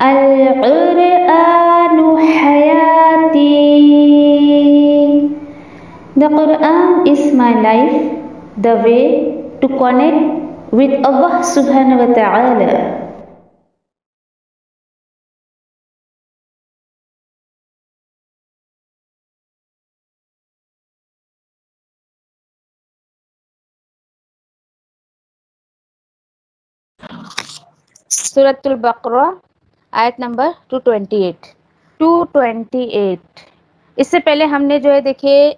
Al-Qur'anu hayati. The Quran is my life, the way to connect with Allah subhanahu wa ta'ala. सूरतुल बकरा आयत number 228। 228। इससे पहले हमने जो है देखिए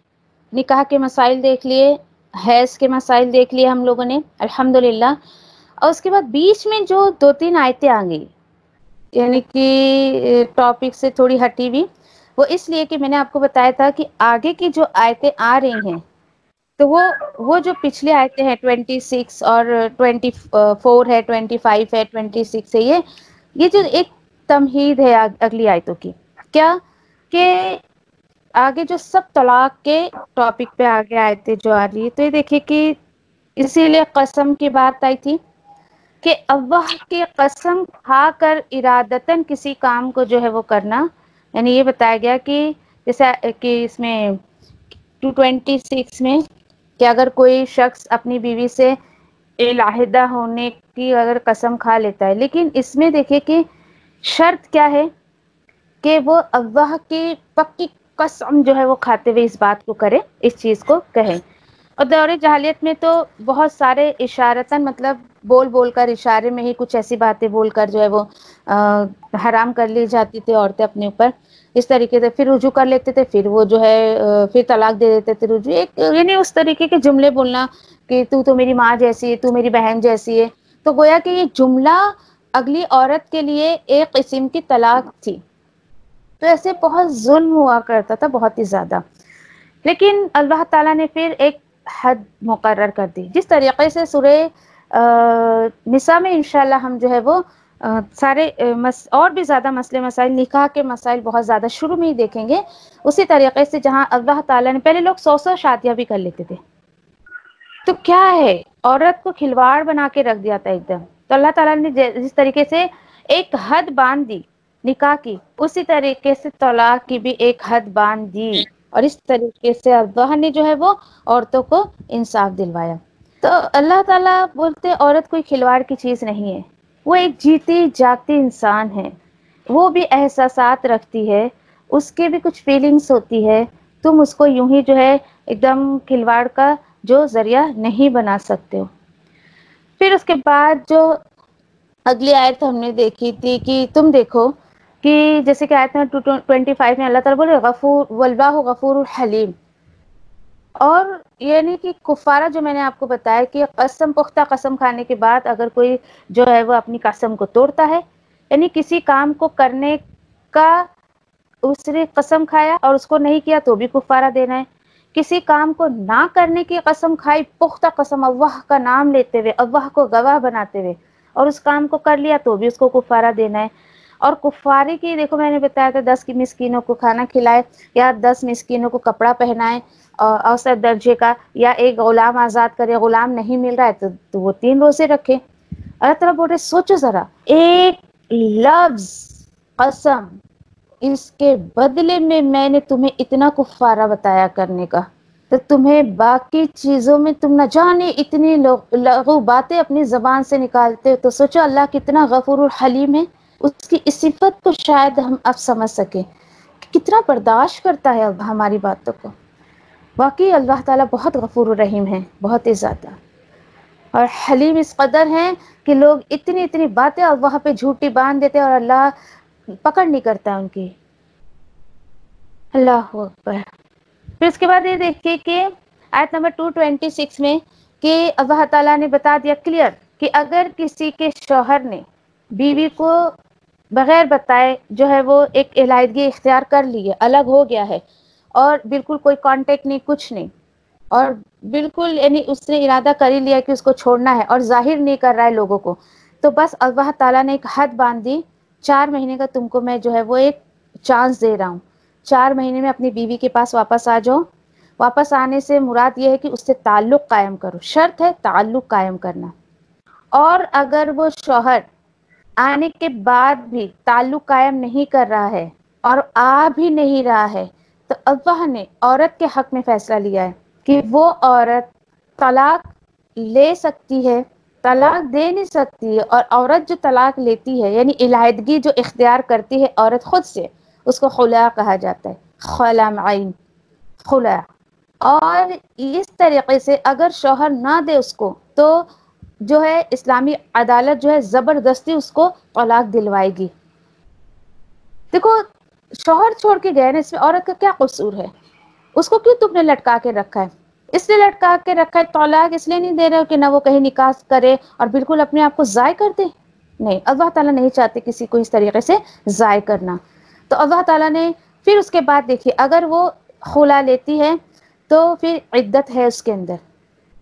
निकाह के मसाइल देख लिए, हैज़ के मसाइल देख लिए हम लोगों ने अल्हम्दुलिल्लाह। और उसके बाद बीच में जो 2-3 आयतें आ गई, यानी कि टॉपिक से थोड़ी हटी हुई, वो इसलिए कि मैंने आपको बताया था कि आगे की जो आयतें आ रही हैं तो वो जो पिछली आयतें हैं 26 और 24 है, 25 है, 26 है, ये जो एक तमहीद है अगली आयतों की, क्या कि आगे जो सब तलाक के टॉपिक पे आगे आयतें जो आ रही है, तो ये देखिए कि इसीलिए कसम की बात आई थी कि अल्लाह की कसम खाकर इरादतन किसी काम को जो है वो करना, यानी ये बताया गया कि जैसे कि इसमें 226 में कि अगर कोई शख्स अपनी बीवी से इलाहिदा होने की अगर कसम खा लेता है, लेकिन इसमें देखिए कि शर्त क्या है कि वो अल्लाह की पक्की कसम जो है वो खाते हुए इस बात को करे, इस चीज़ को कहे। और दौरे जहालियत में तो बहुत सारे इशारतन, मतलब बोल बोल कर, इशारे में ही कुछ ऐसी बातें बोलकर जो है वो हराम कर ली जाती थी औरतें अपने ऊपर, इस तरीके से फिर रुजू कर लेते थे, फिर वो जो है फिर तलाक दे देते थे। रुजू एक यानी उस तरीके के जुमले बोलना कि तू तो मेरी माँ जैसी है, तू मेरी बहन जैसी है, तो गोया कि ये जुमला अगली औरत के लिए एक किस्म की तलाक थी। तो ऐसे बहुत जुल्म हुआ करता था, बहुत ही ज़्यादा। लेकिन अल्लाह ताला ने फिर एक हद मुकर्रर कर दी, जिस तरीके से सूरह निसा में इंशाल्लाह हम जो है वो सारे और भी ज़्यादा मसले मसाइल, निकाह के मसाइल बहुत ज़्यादा शुरू में ही देखेंगे। उसी तरीके से जहाँ अल्लाह ताला ने, पहले लोग 100-100 शादियाँ भी कर लेते थे, तो क्या है, औरत को खिलवाड़ बना के रख दिया था एकदम। तो अल्लाह ताला ने जिस तरीके से एक हद बांध दी निकाह की, उसी तरीके से तलाक की भी एक हद बांध दी, और इस तरीके से अल्लाह ने जो है वो औरतों को इंसाफ दिलवाया। तो अल्लाह ताला बोलते औरत कोई खिलवाड़ की चीज़ नहीं है, वो एक जीती जागती इंसान है, वो भी एहसासात रखती है, उसके भी कुछ फीलिंग्स होती है। तुम उसको यूं ही जो है एकदम खिलवाड़ का जो जरिया नहीं बना सकते हो। फिर उसके बाद जो अगली आयत हमने देखी थी कि तुम देखो कि जैसे कि आयत में 225 में अल्लाह ताला बोले गफूर वल्लाहु गफूरुल हलीम। और यानी कि कुफारा, जो मैंने आपको बताया कि कसम, पुख्ता कसम खाने के बाद अगर कोई जो है वो अपनी कसम को तोड़ता है, यानी किसी काम को करने का उसने कसम खाया और उसको नहीं किया तो भी कुफारा देना है। किसी काम को ना करने की कसम खाई, पुख्ता कसम अल्लाह का नाम लेते हुए, अल्लाह को गवाह बनाते हुए, और उस काम को कर लिया तो भी उसको कुफारा देना है। और कुफारे की देखो, मैंने बताया था 10 की मिस्कीनों को खाना खिलाए, या 10 मिस्कीनों को कपड़ा पहनाए औसत दर्जे का, या एक गुलाम आज़ाद करे, गुलाम नहीं मिल रहा है तो वो 3 रोजे रखे। अल्लाह ताला बोल रहे सोचो ज़रा, एक लफ्ज़ कसम, इसके बदले में मैंने तुम्हें इतना कुफारा बताया करने का, तो तुम्हें बाकी चीज़ों में तुम न जाने इतनी लघु बातें अपनी ज़बान से निकालते हो। तो सोचो अल्लाह कितना गफूरुल हलीम है, उसकी इस सिफत को शायद हम अब समझ सकें, कितना बर्दाश्त करता है अब हमारी बातों को। वाकई अल्लाह ताला बहुत गफूरुर रहीम है, बहुत ही ज़्यादा। और हलीम इस कदर हैं कि लोग इतनी इतनी बातें अल्लाह पे झूठी बांध देते हैं और अल्लाह पकड़ नहीं करता उनकी। अल्लाह अकबर। फिर उसके बाद ये देखिए कि आयत नंबर 226 में कि अल्लाह ताला ने बता दिया क्लियर कि अगर किसी के शौहर ने बीवी को बगैर बताए जो है वो एक इलाहिदगी इख्तियार कर ली है, अलग हो गया है, और बिल्कुल कोई कांटेक्ट नहीं, कुछ नहीं, और बिल्कुल यानी उसने इरादा कर ही लिया कि उसको छोड़ना है और जाहिर नहीं कर रहा है लोगों को, तो बस अल्लाह ताला ने एक हद बांध दी, 4 महीने का तुमको मैं जो है वो एक चांस दे रहा हूँ, 4 महीने में अपनी बीवी के पास वापस आ जाओ। वापस आने से मुराद ये है कि उससे ताल्लुक़ कायम करो, शर्त है ताल्लुक़ कायम करना। और अगर वो शौहर آنے کے بعد بھی تعلق قائم نہیں کر رہا ہے اور آ بھی نہیں رہا ہے، تو اللہ نے عورت کے حق میں فیصلہ لیا ہے کہ وہ عورت طلاق لے سکتی ہے، طلاق دے نہیں سکتی ہے، اور عورت جو طلاق لیتی ہے یعنی علیحدگی جو اختیار کرتی ہے عورت خود سے، اس کو خلا کہا جاتا ہے، خلا معین، خلا۔ اور اس طریقے سے اگر شوہر نہ دے اس کو تو جو ہے اسلامی عدالت جو ہے زبردستی اس کو طلاق دلوائے گی۔ دیکھو شوہر چھوڑ کے گئے نا، اس میں عورت کا کیا قصور ہے؟ اس کو کیوں تم نے لٹکا کے رکھا ہے؟ اس لیے لٹکا کے رکھا ہے، طلاق اس لیے نہیں دے رہے ہو کہ نہ وہ کہیں نکاح کرے اور بالکل اپنے آپ کو ضائع کر دے؟ نہیں، اللہ تعالیٰ نہیں چاہتے کسی کو اس طریقے سے ضائع کرنا۔ تو اللہ تعالیٰ نے پھر اس کے بعد دیکھیے اگر وہ خلا لیتی ہے تو پھر عدت ہے اس کے اندر،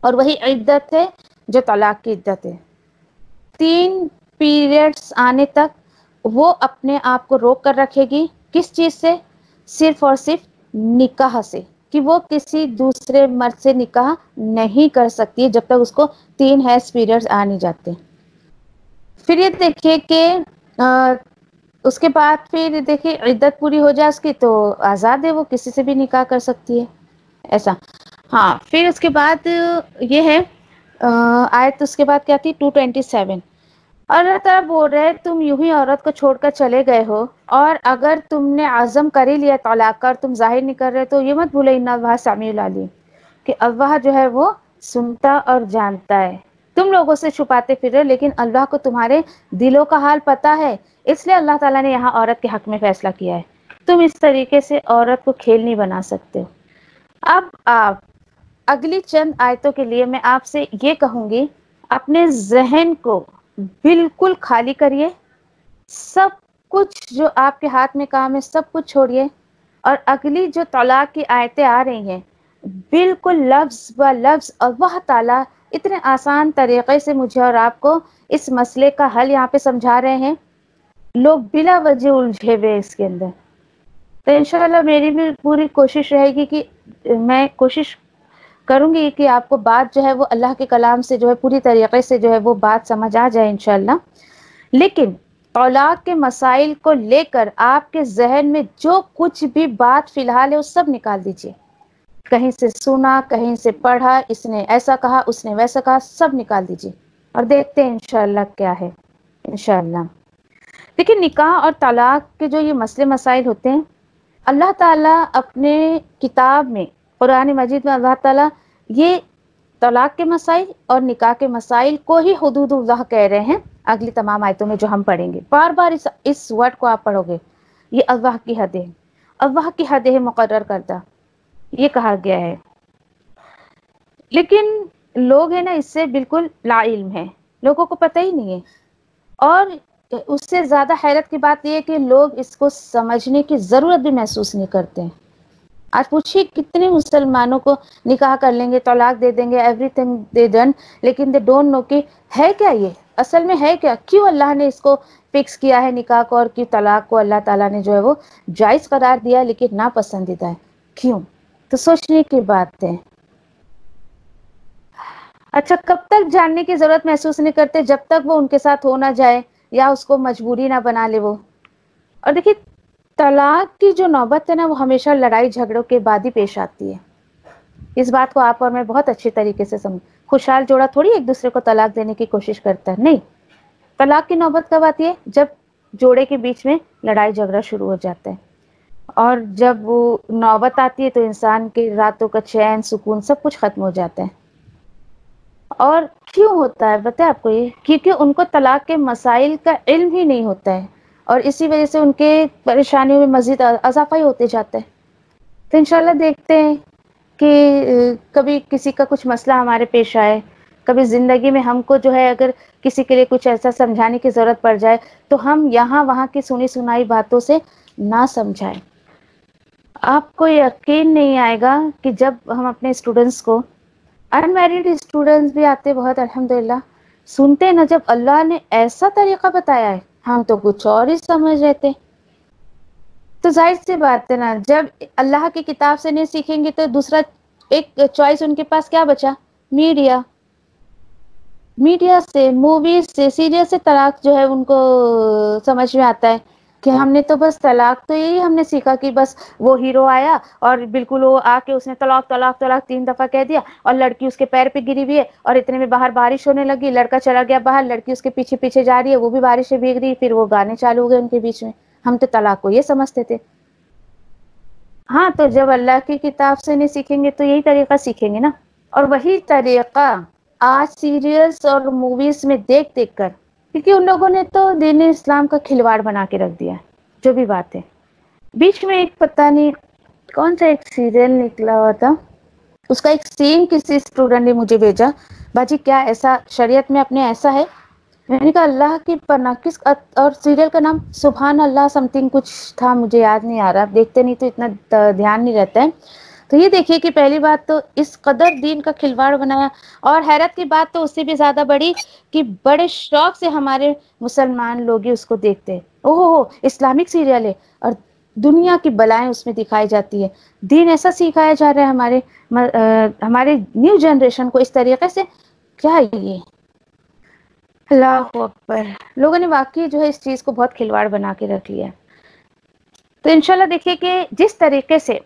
اور وہی عدت ہے جو طلاق کی عدت ہے۔ 3 پیریڈز آنے تک وہ اپنے آپ کو روک کر رکھے گی، کس چیز سے؟ صرف اور صرف نکاح سے، کہ وہ کسی دوسرے مرد سے نکاح نہیں کر سکتی جب تک اس کو 3 حیض پیریڈز آ نہیں جاتے۔ پھر یہ دیکھیے کہ اس کے بعد پھر دیکھیے عدت پوری ہو جائے اس کی تو آزاد ہے، وہ کسی سے بھی نکاح کر سکتی ہے، ایسا۔ ہاں پھر اس کے بعد یہ ہے آیت، اس کے بعد کیا تھی 227، اللہ تعالیٰ بول رہے تم یوں ہی عورت کو چھوڑ کر چلے گئے ہو، اور اگر تم نے عزم کر ہی لیا طلاق کا اور تم ظاہر نہیں کر رہے تو یہ مت بھولے ان اللہ سمیع العلیم، کہ اللہ جو ہے وہ سنتا اور جانتا ہے۔ تم لوگوں سے چھپاتے پھر رہے لیکن اللہ کو تمہارے دلوں کا حال پتا ہے، اس لیے اللہ تعالیٰ نے یہاں عورت کے حق میں فیصلہ کیا ہے۔ تم اس طریقے سے عورت کو کھیل نہیں بنا سکتے۔ اب آپ اگلی چند آیتوں کے لیے میں آپ سے یہ کہوں گی اپنے ذہن کو بالکل خالی کریے، سب کچھ جو آپ کے ہاتھ میں کام ہے سب کچھ چھوڑیے، اور اگلی جو طلاق کی آیتیں آ رہی ہیں بالکل لفظ ب لفظ اللہ تعالیٰ اتنے آسان طریقے سے مجھے اور آپ کو اس مسئلے کا حل یہاں پہ سمجھا رہے ہیں، لوگ بلا وجہ الجھے ہوئے اس کے اندر۔ تو انشاءاللہ میری بھی پوری کوشش رہے گی کہ میں کوشش کروں گی کہ آپ کو بات جو ہے وہ اللہ کے کلام سے جو ہے پوری طریقے سے جو ہے وہ بات سمجھ آ جائے انشاءاللہ۔ لیکن طلاق کے مسائل کو لے کر آپ کے ذہن میں جو کچھ بھی بات فی الحال ہے وہ سب نکال دیجئے، کہیں سے سنا، کہیں سے پڑھا، اس نے ایسا کہا اس نے ویسا کہا، سب نکال دیجئے اور دیکھتے ہیں انشاءاللہ کیا ہے انشاءاللہ۔ دیکھیں نکاح اور طلاق کے جو یہ مسئلے مسائل ہوتے ہیں، اللہ تعالیٰ اپنے کتاب میں قرآن مجید میں اللہ تعالیٰ یہ طلاق کے مسائل اور نکاح کے مسائل کو ہی حدود اللہ کہہ رہے ہیں۔ اگلی تمام آیتوں میں جو ہم پڑھیں گے بار بار اس ورڈ کو آپ پڑھو گے، یہ اللہ کی حد ہے، اللہ کی حد ہے مقرر کردہ، یہ کہا گیا ہے۔ لیکن لوگ ہیں نا اس سے بالکل لا علم ہے، لوگوں کو پتہ ہی نہیں ہے، اور اس سے زیادہ حیرت کی بات یہ ہے کہ لوگ اس کو سمجھنے کی ضرورت بھی محسوس نہیں کرتے ہیں۔ آج پوچھیے کتنے مسلمانوں کو نکاح کر لیں گے، طلاق دے دیں گے، ایوری تھنگ دے ڈن، لیکن دے ڈونٹ نو کہ ہے کیا، یہ اصل میں ہے کیا، کیوں اللہ نے اس کو فکس کیا ہے نکاح کو، اور کیوں طلاق کو اللہ تعالیٰ نے جو ہے وہ جائز قرار دیا لیکن ناپسندیدہ ہے، کیوں؟ تو سوچنے کی بات ہے۔ اچھا کب تک جاننے کی ضرورت محسوس نہیں کرتے؟ جب تک وہ ان کے ساتھ ہو نہ جائے یا اس کو مجبوری نہ بنا لے وہ۔ اور دیکھیے طلاق کی جو نوبت ہے نا وہ ہمیشہ لڑائی جھگڑوں کے بعد ہی پیش آتی ہے، اس بات کو آپ اور میں بہت اچھی طریقے سے سمجھ۔ خوشحال جوڑا تھوڑی ایک دوسرے کو طلاق دینے کی کوشش کرتا ہے، نہیں، طلاق کی نوبت کب آتی ہے؟ جب جوڑے کے بیچ میں لڑائی جھگڑا شروع ہو جاتا ہے، اور جب وہ نوبت آتی ہے تو انسان کے راتوں کا چین سکون سب کچھ ختم ہو جاتا ہے۔ اور کیوں ہوتا ہے بتائیں آپ کو؟ یہ کیونکہ ان کو طلاق کے مسائل کا علم ہی نہیں ہوتا ہے، اور اسی وجہ سے ان کے پریشانیوں میں مزید اضافہ ہی ہوتے جاتا ہے۔ تو انشاءاللہ دیکھتے ہیں کہ کبھی کسی کا کچھ مسئلہ ہمارے پیش آئے، کبھی زندگی میں ہم کو جو ہے اگر کسی کے لیے کچھ ایسا سمجھانے کی ضرورت پڑ جائے تو ہم یہاں وہاں کی سنی سنائی باتوں سے نہ سمجھائیں۔ آپ کو یقین نہیں آئے گا کہ جب ہم اپنے اسٹوڈنٹس کو، ان میرڈ اسٹوڈنٹس بھی آتے بہت الحمدللہ، سنتے ہیں نا جب اللہ نے ایسا طریقہ بتایا ہے ہم تو کچھ اور ہی سمجھ رہتے۔ تو ظاہر سی بات ہے نا، جب اللہ کی کتاب سے نہیں سیکھیں گے تو دوسرا ایک چوائس ان کے پاس کیا بچا؟ میڈیا۔ मीडिया से, मूवीज से, सीरियल से तलाक जो है उनको समझ में आता है कि हमने तो बस तलाक तो यही हमने सीखा कि बस वो हीरो आया और बिल्कुल वो आके उसने तलाक तलाक तलाक 3 दफा कह दिया और लड़की उसके पैर पे गिरी हुई है और इतने में बाहर बारिश होने लगी, लड़का चला गया बाहर, लड़की उसके पीछे पीछे जा रही है, वो भी बारिश से भीग रही, फिर वो गाने चालू हो गए उनके बीच में। हम तो तलाक को ये समझते थे। हाँ, तो जब अल्लाह की किताब से नहीं सीखेंगे तो यही तरीका सीखेंगे ना। और वही तरीका आज सीरियल्स और मूवीज में देख देख कर, क्योंकि उन लोगों ने तो दीन इस्लाम का खिलवाड़ बना के रख दिया है। जो भी बात है, बीच में एक पता नहीं कौन सा एक सीरियल निकला हुआ था, उसका एक सीन किसी स्टूडेंट ने मुझे भेजा, बाजी क्या ऐसा शरीयत में अपने ऐसा है? मैंने कहा अल्लाह की पनाह किस, और सीरियल का नाम सुभान अल्लाह समथिंग कुछ था, मुझे याद नहीं आ रहा, देखते नहीं तो इतना ध्यान नहीं रहता है। तो ये देखिए कि पहली बात तो इस कदर दीन का खिलवाड़ बनाया, और हैरत की बात तो उससे भी ज्यादा बड़ी कि बड़े शौक से हमारे मुसलमान लोग ही उसको देखते हैं। ओहो, इस्लामिक सीरियल है और दुनिया की बलाएं उसमें दिखाई जाती है। दीन ऐसा सिखाया जा रहा है हमारे न्यू जनरेशन को इस तरीके से। क्या है ये? अल्लाह अकबर। लोगों ने वाकई जो है इस चीज को बहुत खिलवाड़ बना के रख लिया। तो इंशाल्लाह देखिए कि जिस तरीके से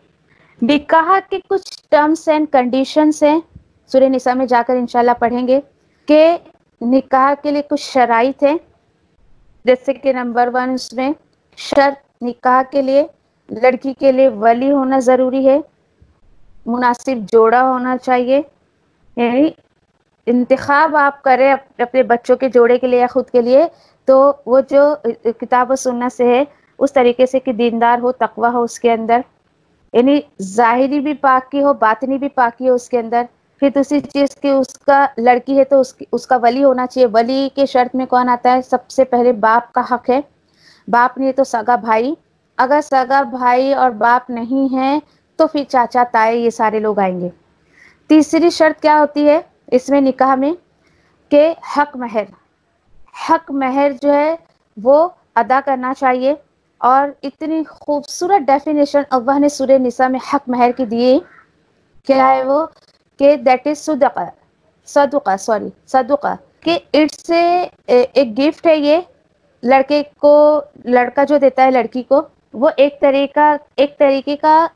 निकाह के कुछ टर्म्स एंड कंडीशंस हैं, सूरह निसा में जाकर इंशाल्लाह पढ़ेंगे कि निकाह के लिए कुछ शराइत हैं। जैसे कि नंबर 1 उसमें शर्त, निकाह के लिए लड़की के लिए वली होना जरूरी है, मुनासिब जोड़ा होना चाहिए, यानी इंतखाब आप करें अपने बच्चों के जोड़े के लिए या खुद के लिए, तो वो जो किताब और सुन्नत से है उस तरीके से कि दीनदार हो, तकवा हो उसके अंदर, यानी जाहिरी भी पाकी हो, बातनी भी पाकी हो उसके अंदर। फिर दूसरी चीज कि उसका लड़की है तो उसका वली होना चाहिए। वली के शर्त में कौन आता है? सबसे पहले बाप का हक है, बाप नहीं तो सगा भाई, अगर सगा भाई और बाप नहीं है तो फिर चाचा ताए ये सारे लोग आएंगे। तीसरी शर्त क्या होती है इसमें निकाह में कि हक महर, हक महर जो है वो अदा करना चाहिए। और इतनी खूबसूरत डेफिनेशन अल्लाह ने सूरह निसा में हक महर की दी। क्या है वो? कि दैट इज सदका, सदका सॉरी सदका, कि इट्स एक गिफ्ट है ये लड़के को, लड़का जो देता है लड़की को, वो एक तरीके का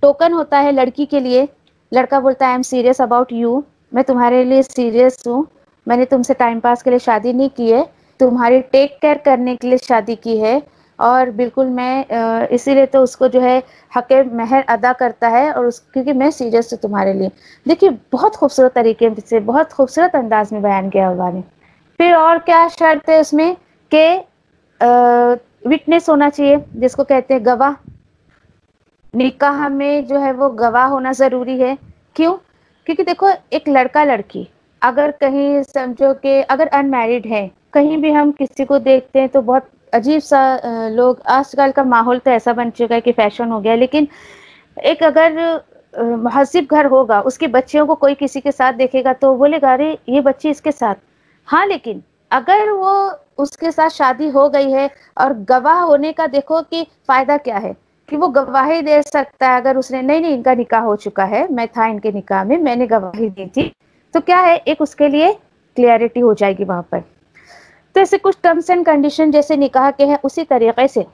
टोकन होता है लड़की के लिए। लड़का बोलता है I am serious about you, मैं तुम्हारे लिए सीरियस हूँ, मैंने तुमसे टाइम पास के लिए शादी नहीं की है, तुम्हारी टेक केयर करने के लिए शादी की है। और बिल्कुल मैं इसीलिए तो उसको जो है हक महर अदा करता है, और क्योंकि मैं सीरियस हूँ तुम्हारे लिए। देखिए बहुत खूबसूरत तरीके से, बहुत खूबसूरत अंदाज में बयान किया हुआ ने। फिर और क्या शर्त है उसमें कि विटनेस होना चाहिए, जिसको कहते हैं गवाह। निकाह में जो है वो गवाह होना जरूरी है। क्यों? क्योंकि देखो एक लड़का लड़की अगर कहीं समझो कि अगर अनमैरिड है, कहीं भी हम किसी को देखते हैं तो बहुत अजीब सा लोग, आजकल का माहौल तो ऐसा बन चुका है कि फैशन हो गया, लेकिन एक अगर महजिब घर होगा, उसके बच्चियों को कोई किसी के साथ देखेगा तो बोलेगा अरे ये बच्ची इसके साथ। हाँ, लेकिन अगर वो उसके साथ शादी हो गई है और गवाह होने का देखो कि फायदा क्या है, कि वो गवाही दे सकता है। अगर उसने नहीं नहीं इनका निकाह हो चुका है, मैं था इनके निकाह में, मैंने गवाही दी थी, तो क्या है एक उसके लिए क्लियरिटी हो जाएगी वहां पर। तो ऐसे कुछ टर्म्स एंड कंडीशन जैसे निकाह के हैं, उसी तरीके से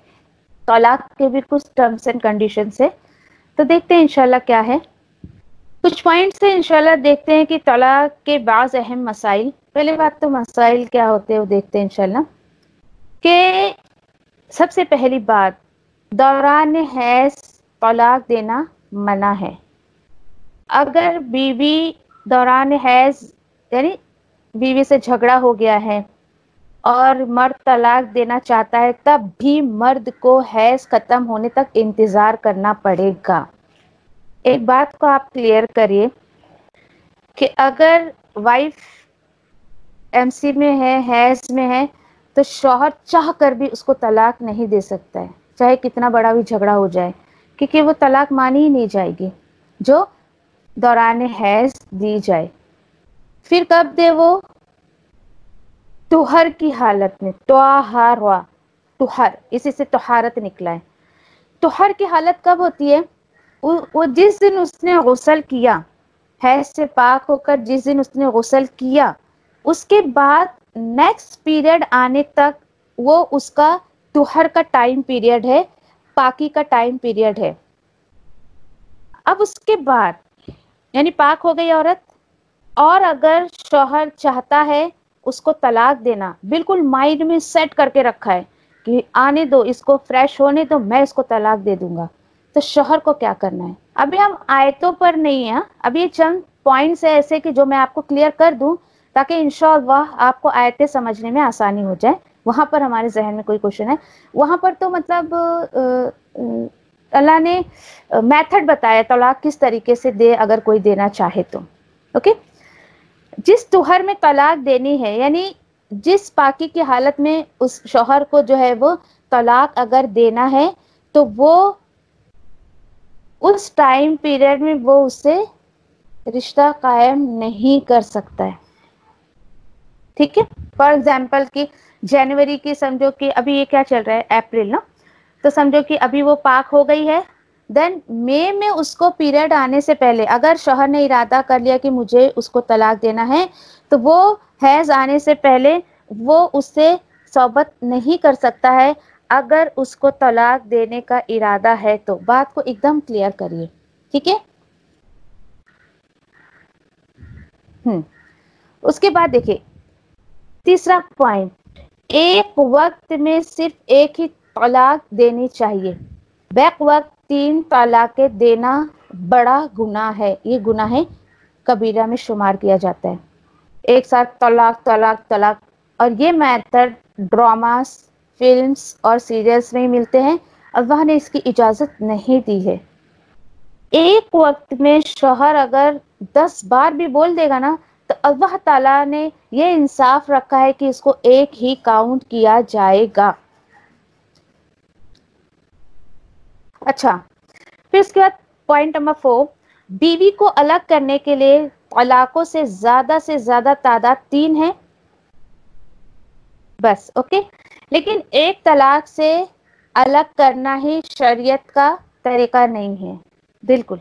तलाक के भी कुछ टर्म्स एंड कंडीशन है। तो देखते हैं इंशाल्लाह क्या है, कुछ पॉइंट्स से इंशाल्लाह देखते हैं कि तलाक के बाज़ अहम मसाइल। पहले बात तो मसाइल क्या होते हैं वो देखते हैं इंशाल्लाह। कि सबसे पहली बात, दौरान हैज तलाक देना मना है। अगर बीवी दौरान हैज, यानी बीवी से झगड़ा हो गया है और मर्द तलाक देना चाहता है, तब भी मर्द को हैज खत्म होने तक इंतजार करना पड़ेगा। एक बात को आप क्लियर करिए कि अगर वाइफ एमसी में है, हैज में है, तो शौहर चाह कर भी उसको तलाक नहीं दे सकता है, चाहे कितना बड़ा भी झगड़ा हो जाए, क्योंकि वो तलाक मानी ही नहीं जाएगी जो दौरान हैज दी जाए। फिर कब दे वो? तुहर की हालत में, त्वाहारा, तुहर इसी से तोहारत निकला है। तुहर की हालत कब होती है? वो जिस दिन उसने गुस्ल किया, हैज से पाक होकर जिस दिन उसने गुस्ल किया, उसके बाद नेक्स्ट पीरियड आने तक वो उसका तुहर का टाइम पीरियड है, पाकी का टाइम पीरियड है। अब उसके बाद यानी पाक हो गई औरत, और अगर शौहर चाहता है उसको तलाक देना, बिल्कुल माइंड में सेट करके रखा है कि आने दो इसको, फ्रेश होने दो, मैं इसको तलाक दे दूंगा, तो शौहर को क्या करना है? अभी हम आयतों पर नहीं है, अभी ये चंद पॉइंट्स है ऐसे कि जो मैं आपको क्लियर कर दूं ताकि इंशाअल्लाह आपको आयतें समझने में आसानी हो जाए। वहां पर हमारे जहन में कोई क्वेश्चन है, वहां पर तो मतलब अल्लाह ने मेथड बताया तलाक किस तरीके से दे अगर कोई देना चाहे तो। ओके, जिस तुहर में तलाक देनी है यानी जिस पाकी की हालत में उस शौहर को जो है वो तलाक अगर देना है तो वो उस टाइम पीरियड में वो उससे रिश्ता कायम नहीं कर सकता है। ठीक है, फॉर एग्जाम्पल कि जनवरी की समझो कि अभी ये क्या चल रहा है, अप्रैल ना, तो समझो कि अभी वो पाक हो गई है, देन मई में उसको पीरियड आने से पहले अगर शौहर ने इरादा कर लिया कि मुझे उसको तलाक देना है तो वो हैज आने से पहले वो उससे सोबत नहीं कर सकता है अगर उसको तलाक देने का इरादा है तो। बात को एकदम क्लियर करिए, ठीक है। उसके बाद देखिए तीसरा पॉइंट, एक वक्त में सिर्फ एक ही तलाक देनी चाहिए। बैक वक्त 3 तलाकें देना बड़ा गुनाह है, ये गुनाह कबीरा में शुमार किया जाता है। एक साथ तलाक तलाक तलाक, और ये मेथड ड्रामास, फिल्म्स और सीरियल्स में ही मिलते हैं। अल्लाह ने इसकी इजाजत नहीं दी है। एक वक्त में शौहर अगर 10 बार भी बोल देगा ना तो अल्लाह ताला ने ये इंसाफ रखा है कि इसको एक ही काउंट किया जाएगा। अच्छा, फिर उसके बाद पॉइंट नंबर 4, बीवी को अलग करने के लिए तलाकों से ज्यादा तादाद 3 है बस। ओके, लेकिन एक तलाक से अलग करना ही शरीयत का तरीका नहीं है, बिल्कुल।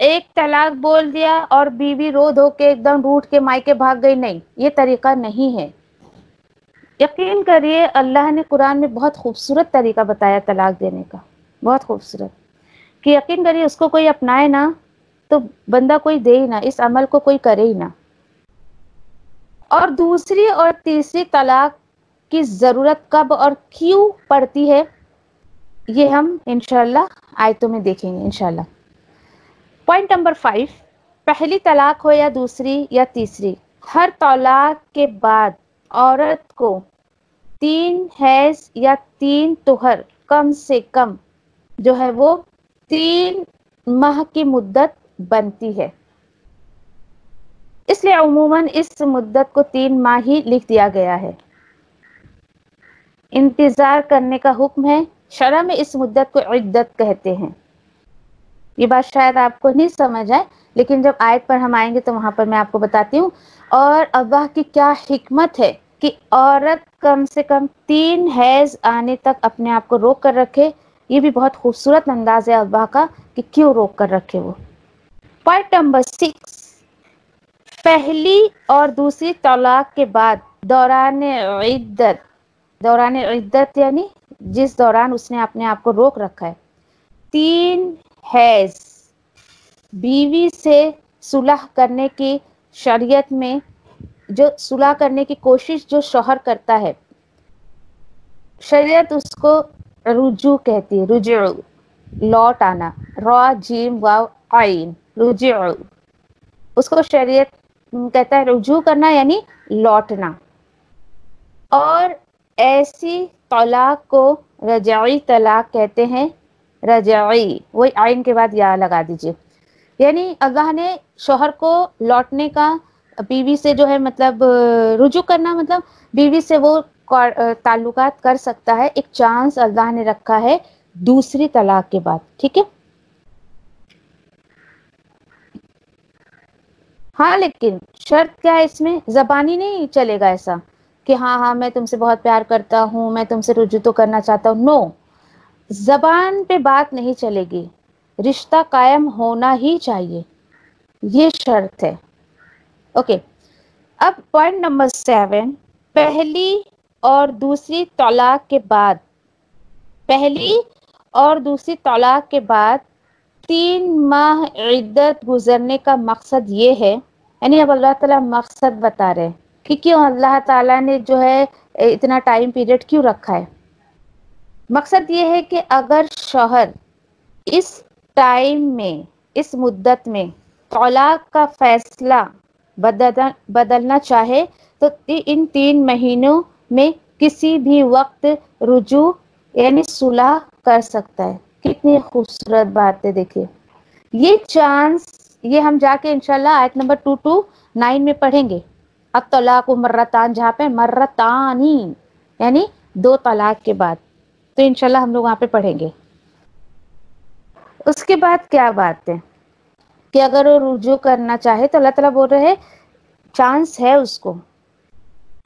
एक तलाक बोल दिया और बीवी रो धो के एकदम रूठ के मायके भाग गई, नहीं, ये तरीका नहीं है। यकीन करिए अल्लाह ने कुरान में बहुत खूबसूरत तरीका बताया तलाक देने का, बहुत खूबसूरत, कि यकीन करिए उसको कोई अपनाए ना तो बंदा कोई दे ही ना, इस अमल को कोई करे ही ना। और दूसरी और तीसरी तलाक की जरूरत कब और क्यों पड़ती है ये हम इंशाल्लाह आयतों में देखेंगे इंशाल्लाह। पॉइंट नंबर 5, पहली तलाक हो या दूसरी या तीसरी, हर तलाक के बाद औरत को 3 हैज या 3 तुहर कम से कम जो है वो 3 माह की मुद्दत बनती है। इसलिए उमूमन इस मुद्दत को 3 माह ही लिख दिया गया है। इंतजार करने का हुक्म है, शरअ में इस मुद्दत को इद्दत कहते हैं। ये बात शायद आपको नहीं समझ आए, लेकिन जब आयत पर हम आएंगे तो वहां पर मैं आपको बताती हूँ। और अल्लाह की क्या हिकमत है कि औरत कम से कम 3 हैज आने तक अपने आप को रोक कर रखे, ये भी बहुत खूबसूरत अंदाज है अल्लाह का कि क्यों रोक कर रखे वो। पॉइंट नंबर 6, पहली और दूसरी तलाक के बाद दौरान इद्दत, दौरान इद्दत यानी जिस दौरान उसने अपने आप को रोक रखा है, 3 हैज बीवी से सुलह करने की शरीयत में जो सुलह करने की कोशिश जो शौहर करता है, शरीयत उसको रुजू कहती है, रुजू, लौट आना, रॉ जीम वाव आइन, रुजू, उसको शरीयत कहता है रुजू करना यानी लौटना। और ऐसी तलाक को रजाई तलाक कहते हैं। रजाई, वही आइन के बाद या लगा दीजिए, यानी अल्लाह ने शौहर को लौटने का, बीवी से जो है मतलब रुजू करना, मतलब बीवी से वो ताल्लुकात कर सकता है, एक चांस अल्लाह ने रखा है दूसरी तलाक के बाद। ठीक है, हाँ, लेकिन शर्त क्या है इसमें, जबानी नहीं चलेगा ऐसा कि हाँ हाँ मैं तुमसे बहुत प्यार करता हूँ, मैं तुमसे रुजू तो करना चाहता हूँ, नो, जबान पे बात नहीं चलेगी, रिश्ता कायम होना ही चाहिए, ये शर्त है। ओके, अब पॉइंट नंबर 7, पहली और दूसरी तलाक के बाद, पहली और दूसरी तलाक के बाद 3 माह इद्दत गुजरने का मकसद ये है, यानी अब अल्लाह ताला मकसद बता रहे हैं कि क्यों अल्लाह ताला ने जो है इतना टाइम पीरियड क्यों रखा है। मकसद ये है कि अगर शौहर इस टाइम में, इस मुद्दत में तलाक का फैसला बदलना चाहे तो इन 3 महीनों में किसी भी वक्त रुजू यानी सुलह कर सकता है। कितनी खूबसूरत बात है, देखिए ये चांस, ये हम जाके इंशाल्लाह आयत नंबर 229 में पढ़ेंगे। अब तलाक मर्रतान, जहाँ पे मर्रतानी यानी 2 तलाक के बाद, तो इंशाल्लाह हम लोग वहाँ पे पढ़ेंगे। उसके बाद क्या बात है कि अगर वो रुजू करना चाहे तो अल्लाह ताला बोल रहे हैं चांस है उसको।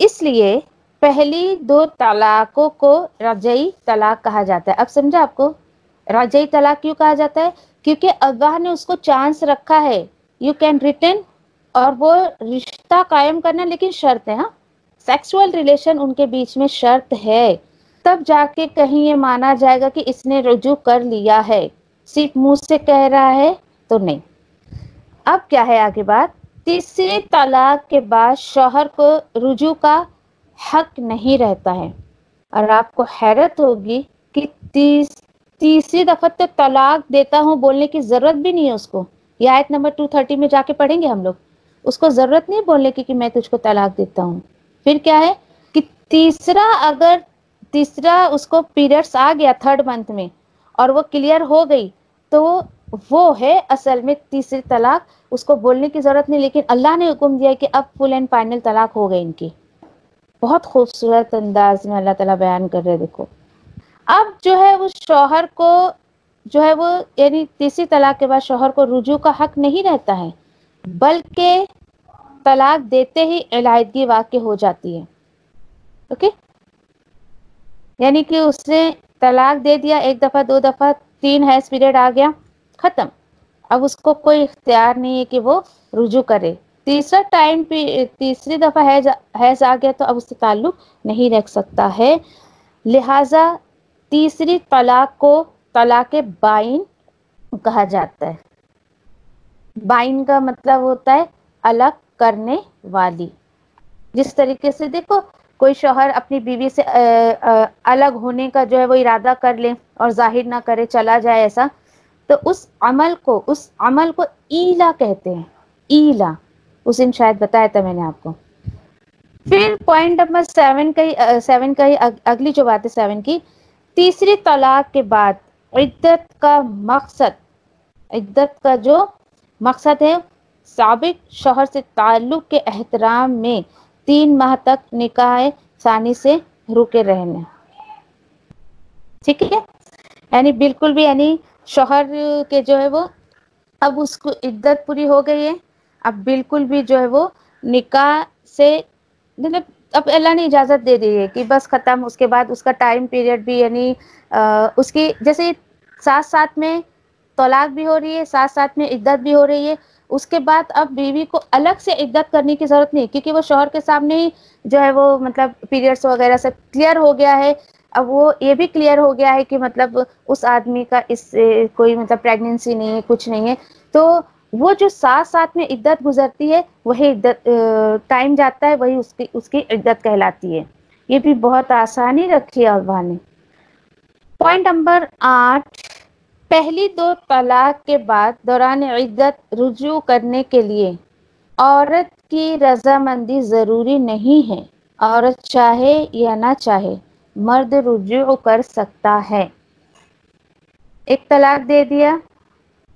इसलिए पहली 2 तलाकों को रजई तलाक कहा जाता है। अब समझा आपको रजई तलाक क्यों कहा जाता है? क्योंकि अल्लाह ने उसको चांस रखा है, यू कैन रिटर्न, और वो रिश्ता कायम करना, लेकिन शर्त है, हाँ, सेक्सुअल रिलेशन उनके बीच में शर्त है, तब जाके कहीं ये माना जाएगा कि इसने रुजू कर लिया है। सिर्फ मुंह से कह रहा है तो नहीं। अब क्या है आगे बात, तीसरे तलाक के बाद शौहर को रुजू का हक नहीं रहता है। और आपको हैरत होगी कि तीसरी दफा तो तलाक देता हूँ बोलने की जरूरत भी नहीं है उसको। ये आयत नंबर 230 में जाके पढ़ेंगे हम लोग। उसको जरूरत नहीं बोलने की कि मैं तुझको तलाक देता हूँ। फिर क्या है कि तीसरा उसको पीरियड्स आ गया 3rd मंथ में और वो क्लियर हो गई, तो वो है असल में तीसरी तलाक। उसको बोलने की जरूरत नहीं, लेकिन अल्लाह ने हुक्म दिया कि अब फुल एंड फाइनल तलाक हो गई इनकी। बहुत खूबसूरत अंदाज में अल्लाह ताला बयान कर रहे हैं। देखो अब जो है वो शौहर को जो है वो यानी तीसरी तलाक के बाद शौहर को रुजू का हक नहीं रहता है, बल्कि तलाक देते ही इलायदगी वाक़ हो जाती है। ओके, यानी कि उसने तलाक दे दिया 1 दफा 2 दफा, 3 हैज पीरियड आ गया, खत्म। अब उसको कोई इख्तियार नहीं है कि वो रुजू करे। तीसरी दफा हैज आ गया तो अब उससे ताल्लुक नहीं रख सकता है। लिहाजा तीसरी तलाक को तलाक बाइन कहा जाता है। बाइन का मतलब होता है अलग करने वाली। जिस तरीके से देखो कोई शौहर अपनी बीवी से अलग होने का जो है वो इरादा कर ले और जाहिर ना करे, चला जाए ऐसा, तो उस अमल को ईला कहते हैं। ईला उस दिन शायद बताया था मैंने आपको। फिर पॉइंट नंबर 7 का ही अगली जो बात है 7 की, तीसरी तलाक के बाद इद्दत का जो मकसद है साबिक शौहर से ताल्लुक के एहतराम में 3 माह तक निकाह सानी से रुके रहने। ठीक है, यानी बिल्कुल भी, यानी शौहर के जो है वो अब उसको इद्दत पूरी हो गई है, अब बिल्कुल भी जो है वो निकाह से मतलब अब अल्लाह ने इजाज़त दे दी है कि बस ख़त्म। उसके बाद उसका टाइम पीरियड भी यानी उसकी जैसे साथ साथ में तलाक भी हो रही है, साथ साथ में इद्दत भी हो रही है। उसके बाद अब बीवी को अलग से इद्दत करने की ज़रूरत नहीं, क्योंकि वो शौहर के सामने ही जो है वो मतलब पीरियड्स वगैरह सब क्लियर हो गया है। अब वो ये भी क्लियर हो गया है कि मतलब उस आदमी का इससे कोई मतलब प्रेगनेंसी नहीं है, कुछ नहीं है। तो वो जो साथ साथ में इद्दत गुजरती है वही इद्दत टाइम जाता है, वही उसकी इद्दत कहलाती है। ये भी बहुत आसानी रखी है अल्लाह ने। पॉइंट नंबर 8, पहली 2 तलाक के बाद दौरान इद्दत रुजू करने के लिए औरत की रजामंदी ज़रूरी नहीं है। औरत चाहे या ना चाहे मर्द रुजू कर सकता है। एक तलाक दे दिया,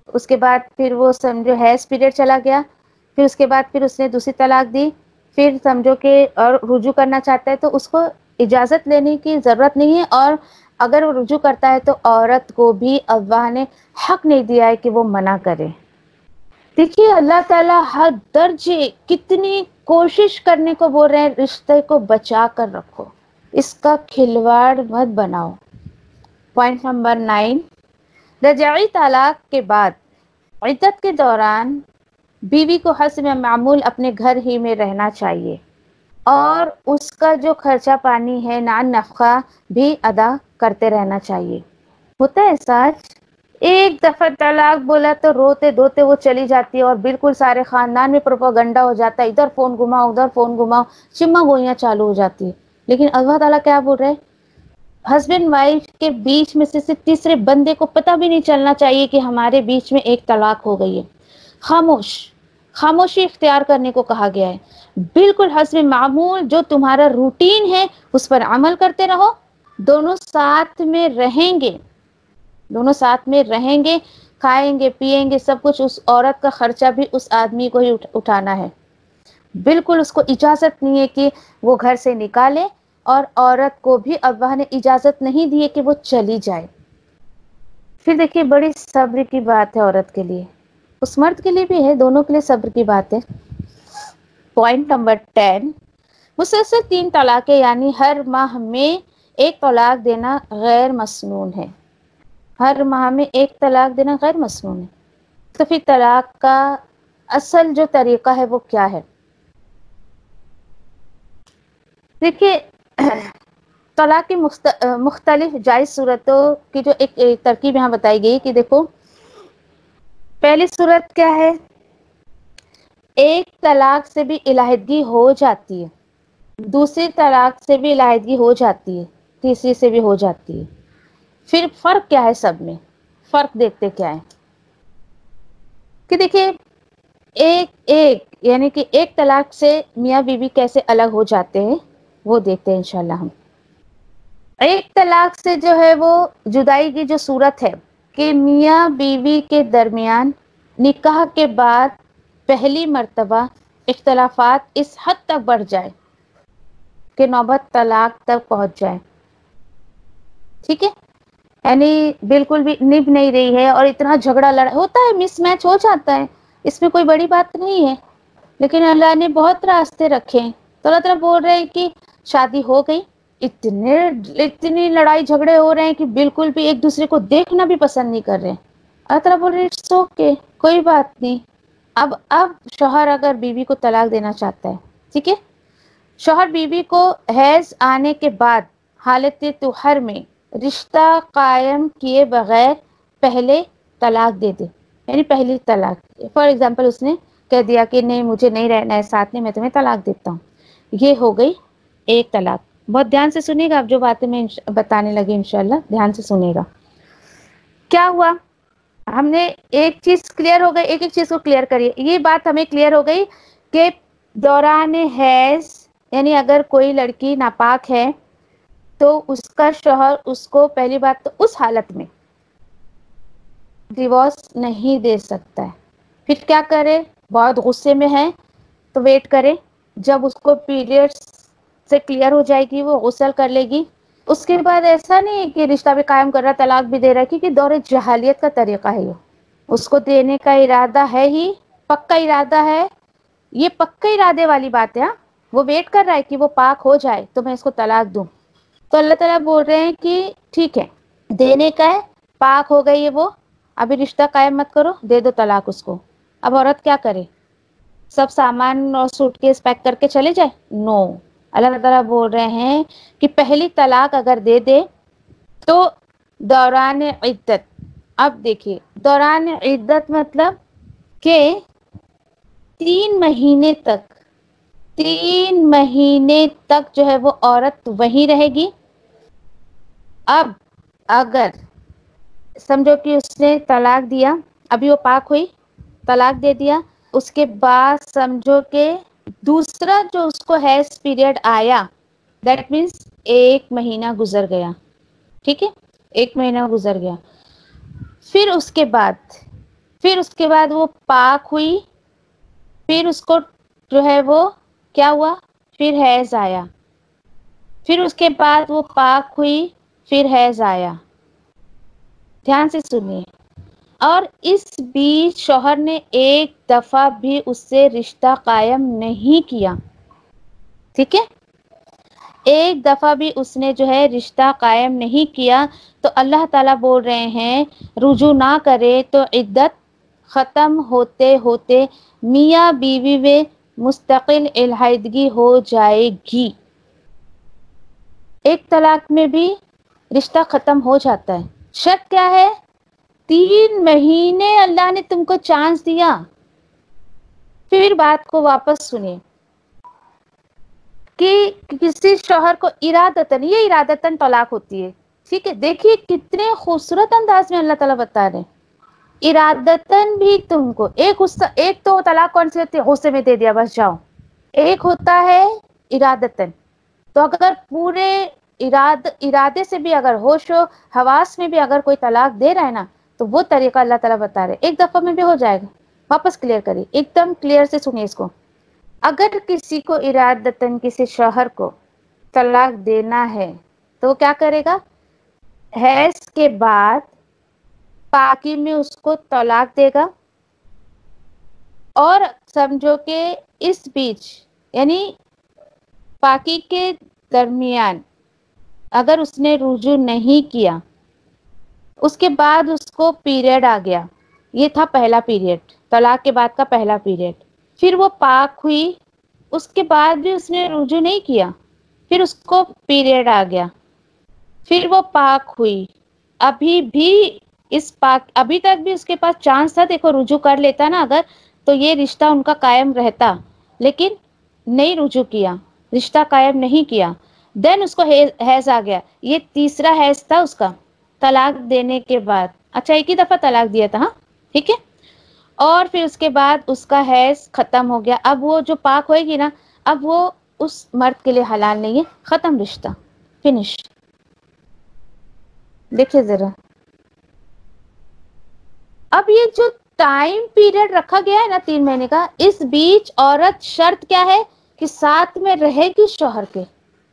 उसके बाद फिर वो समझो हैज पीरियड चला गया, फिर उसके बाद फिर उसने दूसरी तलाक दी, फिर समझो कि और रुजू करना चाहता है तो उसको इजाज़त लेने की ज़रूरत नहीं है। और अगर वो रुजू करता है तो औरत को भी अल्लाह ने हक नहीं दिया है कि वो मना करे। देखिए अल्लाह ताला हर दर्जे कितनी कोशिश करने को बोल रहे हैं, रिश्ते को बचा कर रखो, इसका खिलवाड़ मत बनाओ। पॉइंट नंबर 9, रजाई तलाक के बाद इद्दत के दौरान बीवी को हस्ब मामूल अपने घर ही में रहना चाहिए और उसका जो खर्चा पानी है नान नफका भी अदा करते रहना चाहिए। होता है सच, एक दफा तलाक बोला तो रोते धोते वो चली जाती है और बिल्कुल सारे खानदान में प्रोपेगेंडा हो जाता है, इधर फोन घुमाओ उधर फोन घुमाओ, चिम्मा गोइयां चालू हो जाती है। लेकिन अल्लाह ताला क्या बोल रहे हैं, हस्बैंड वाइफ के बीच में से तीसरे बंदे को पता भी नहीं चलना चाहिए कि हमारे बीच में एक तलाक हो गई है। खामोशी इख्तियार करने को कहा गया है। बिल्कुल हस्ब मामूल जो तुम्हारा रूटीन है उस पर अमल करते रहो। दोनों साथ में रहेंगे, दोनों साथ में रहेंगे, खाएंगे पिएंगे सब कुछ, उस औरत का खर्चा भी उस आदमी को ही उठाना है। बिल्कुल उसको इजाजत नहीं है कि वो घर से निकाले, और औरत को भी अल्लाह ने इजाजत नहीं दी है कि वो चली जाए। फिर देखिए बड़ी सब्र की बात है औरत के लिए, उस मर्द के लिए भी है, दोनों के लिए सब्र की बात है। पॉइंट नंबर 10, मुसलसल 3 तलाक़ें यानी हर माह में एक तलाक देना गैर मसनून है। हर माह में एक तलाक देना गैर मसनून है। तो फिर तलाक का असल जो तरीका है वो क्या है? देखिए तलाक की मुख्तलिफ जायज़ सूरतों की जो एक तरकीब यहाँ बताई गई कि देखो, पहली सूरत क्या है, एक तलाक से भी इलाहिदगी हो जाती है, दूसरी तलाक से भी इलाहिदगी हो जाती है, तीसरी से भी हो जाती है। फिर फर्क क्या है सब में? फर्क देखते क्या है कि देखिए एक एक यानी कि एक तलाक से मियाँ बीवी कैसे अलग हो जाते हैं वो देखते हैं इंशाल्लाह हम। एक तलाक से जो है वो जुदाई की जो सूरत है कि मियाँ बीवी के दरमियान निकाह के बाद पहली मर्तबा इख्तलाफात इस हद तक बढ़ जाए कि नौबत तलाक तक पहुंच जाए। ठीक है, यानी बिल्कुल भी निभ नहीं रही है और इतना झगड़ा लड़ा होता है, मिसमैच हो जाता है, इसमें कोई बड़ी बात नहीं है। लेकिन अल्लाह ने बहुत रास्ते रखे हैं, तो अल्लाह ताला बोल रहे हैं कि शादी हो गई, इतनी लड़ाई झगड़े हो रहे हैं कि बिल्कुल भी एक दूसरे को देखना भी पसंद नहीं कर रहे हैं। अल्लाह ताला बोल रहे हैं इट्स ओके, कोई बात नहीं। अब शौहर अगर बीवी को तलाक देना चाहता है, ठीक है, शौहर बीवी को हैज आने के बाद हालत तुहर में रिश्ता कायम किए बगैर पहले तलाक दे दे, यानी पहली तलाक, फॉर एग्जांपल उसने कह दिया कि नहीं मुझे नहीं रहना है साथ में, मैं तुम्हें तलाक देता हूँ, ये हो गई एक तलाक। बहुत ध्यान से सुनिएगा, आप जो बातें मैं बताने लगी इंशाल्लाह ध्यान से सुनिएगा। क्या हुआ, हमने एक चीज क्लियर हो गई, एक एक चीज को क्लियर करिए। ये बात हमें क्लियर हो गई कि दौरान हैज यानी अगर कोई लड़की नापाक है तो उसका शौहर उसको पहली बात तो उस हालत में डिवोर्स नहीं दे सकता है। फिर क्या करे, बहुत गुस्से में है तो वेट करे, जब उसको पीरियड्स से क्लियर हो जाएगी वो गुस्ल कर लेगी, उसके बाद ऐसा नहीं है कि रिश्ता भी कायम कर रहा तलाक भी दे रहा है, क्योंकि दौरे जहालियत का तरीका है ये, उसको देने का इरादा है ही, पक्का इरादा है, ये पक्का इरादे वाली बात है। हाँ, वो वेट कर रहा है कि वो पाक हो जाए तो मैं इसको तलाक दूं। तो अल्लाह ताला बोल रहे हैं कि ठीक है देने का है, पाक हो गई है वो, अभी रिश्ता कायम मत करो, दे दो तलाक उसको। अब औरत क्या करे, सब सामान और सूटकेस पैक करके चले जाए? नो, अल्लाह ताला बोल रहे हैं कि पहली तलाक अगर दे दे तो दौरान इद्दत, अब देखिए दौरान इद्दत मतलब कि 3 महीने तक, 3 महीने तक जो है वो औरत वहीं रहेगी। अब अगर समझो कि उसने तलाक दिया, अभी वो पाक हुई, तलाक दे दिया, उसके बाद समझो कि दूसरा जो उसको हैज पीरियड आया, दैट मीन्स 1 महीना गुजर गया, ठीक है, 1 महीना गुजर गया, फिर उसके बाद वो पाक हुई, फिर उसको जो है वो क्या हुआ, फिर हैज आया, फिर उसके बाद वो पाक हुई, फिर हैज आया। ध्यान से सुनिए, और इस बीच शौहर ने एक दफा भी उससे रिश्ता कायम नहीं किया, ठीक है, एक दफा भी उसने जो है रिश्ता कायम नहीं किया, तो अल्लाह ताला बोल रहे हैं रुजू ना करे तो इद्दत ختم ہوتے ہوتے میاں بیوی میں مستقل علیحدگی ہو جائے گی. ایک طلاق میں بھی رشتہ ختم ہو جاتا ہے. شرط کیا ہے؟ 3 مہینے اللہ نے تم کو چانس دیا. پھر بات کو واپس سنیں کہ کسی شوہر کو ارادتاً، یہ ارادتاً طلاق ہوتی ہے. ٹھیک ہے، دیکھیے کتنے خوبصورت انداز میں اللہ تعالیٰ بتا رہے ہیں. ارادتاً بھی تم کو ایک تو طلاق کون سی ہوتی ہے؟ غصے میں دے دیا بس جاؤ. ایک ہوتا ہے ارادتاً. تو اگر پورے ارادے سے بھی اگر ہوش و حواس میں بھی اگر کوئی طلاق دے رہا ہے نا، تو وہ طریقہ اللہ تعالیٰ بتا رہے ایک دفعہ میں بھی ہو جائے گا. واپس کلیئر کریے، ایک دم کلیئر سے سنیے اس کو. اگر کسی کو ارادتاً کسی شوہر کو طلاق دینا ہے تو کیا کرے گا؟ حیض کے بعد پاکی میں اس کو طلاق دے گا. اور سمجھو کہ اس بیچ یعنی پاکی کے درمیان اگر اس نے رجوع نہیں کیا، اس کے بعد اس کو پیریڈ آ گیا، یہ تھا پہلا پیریڈ، طلاق کے بعد کا پہلا پیریڈ. پھر وہ پاک ہوئی، اس کے بعد بھی اس نے رجوع نہیں کیا، پھر اس کو پیریڈ آ گیا، پھر وہ پاک ہوئی. ابھی تک بھی اس کے پاس چانس تھا، دیکھو رجوع کر لیتا نا اگر، تو یہ رشتہ ان کا قائم رہتا. لیکن نہیں رجوع کیا، رشتہ قائم نہیں کیا. دین اس کو حیض آ گیا، یہ تیسرا حیض تھا اس کا طلاق دینے کے بعد. اچھا، ایک ہی دفعہ طلاق دیا تھا، ہاں ٹھیک ہے. اور پھر اس کے بعد اس کا حیض ختم ہو گیا. اب وہ جو پاک ہوئے گی نا، اب وہ اس مرد کے لیے حلال نہیں ہے، ختم رشتہ، فنش. دیکھیے ذرا، اب یہ جو ٹائم پیریڈ رکھا گیا ہے نا 3 مہینے کا، اس بیچ عورت شرط کیا ہے کہ ساتھ میں رہے گی شوہر کے،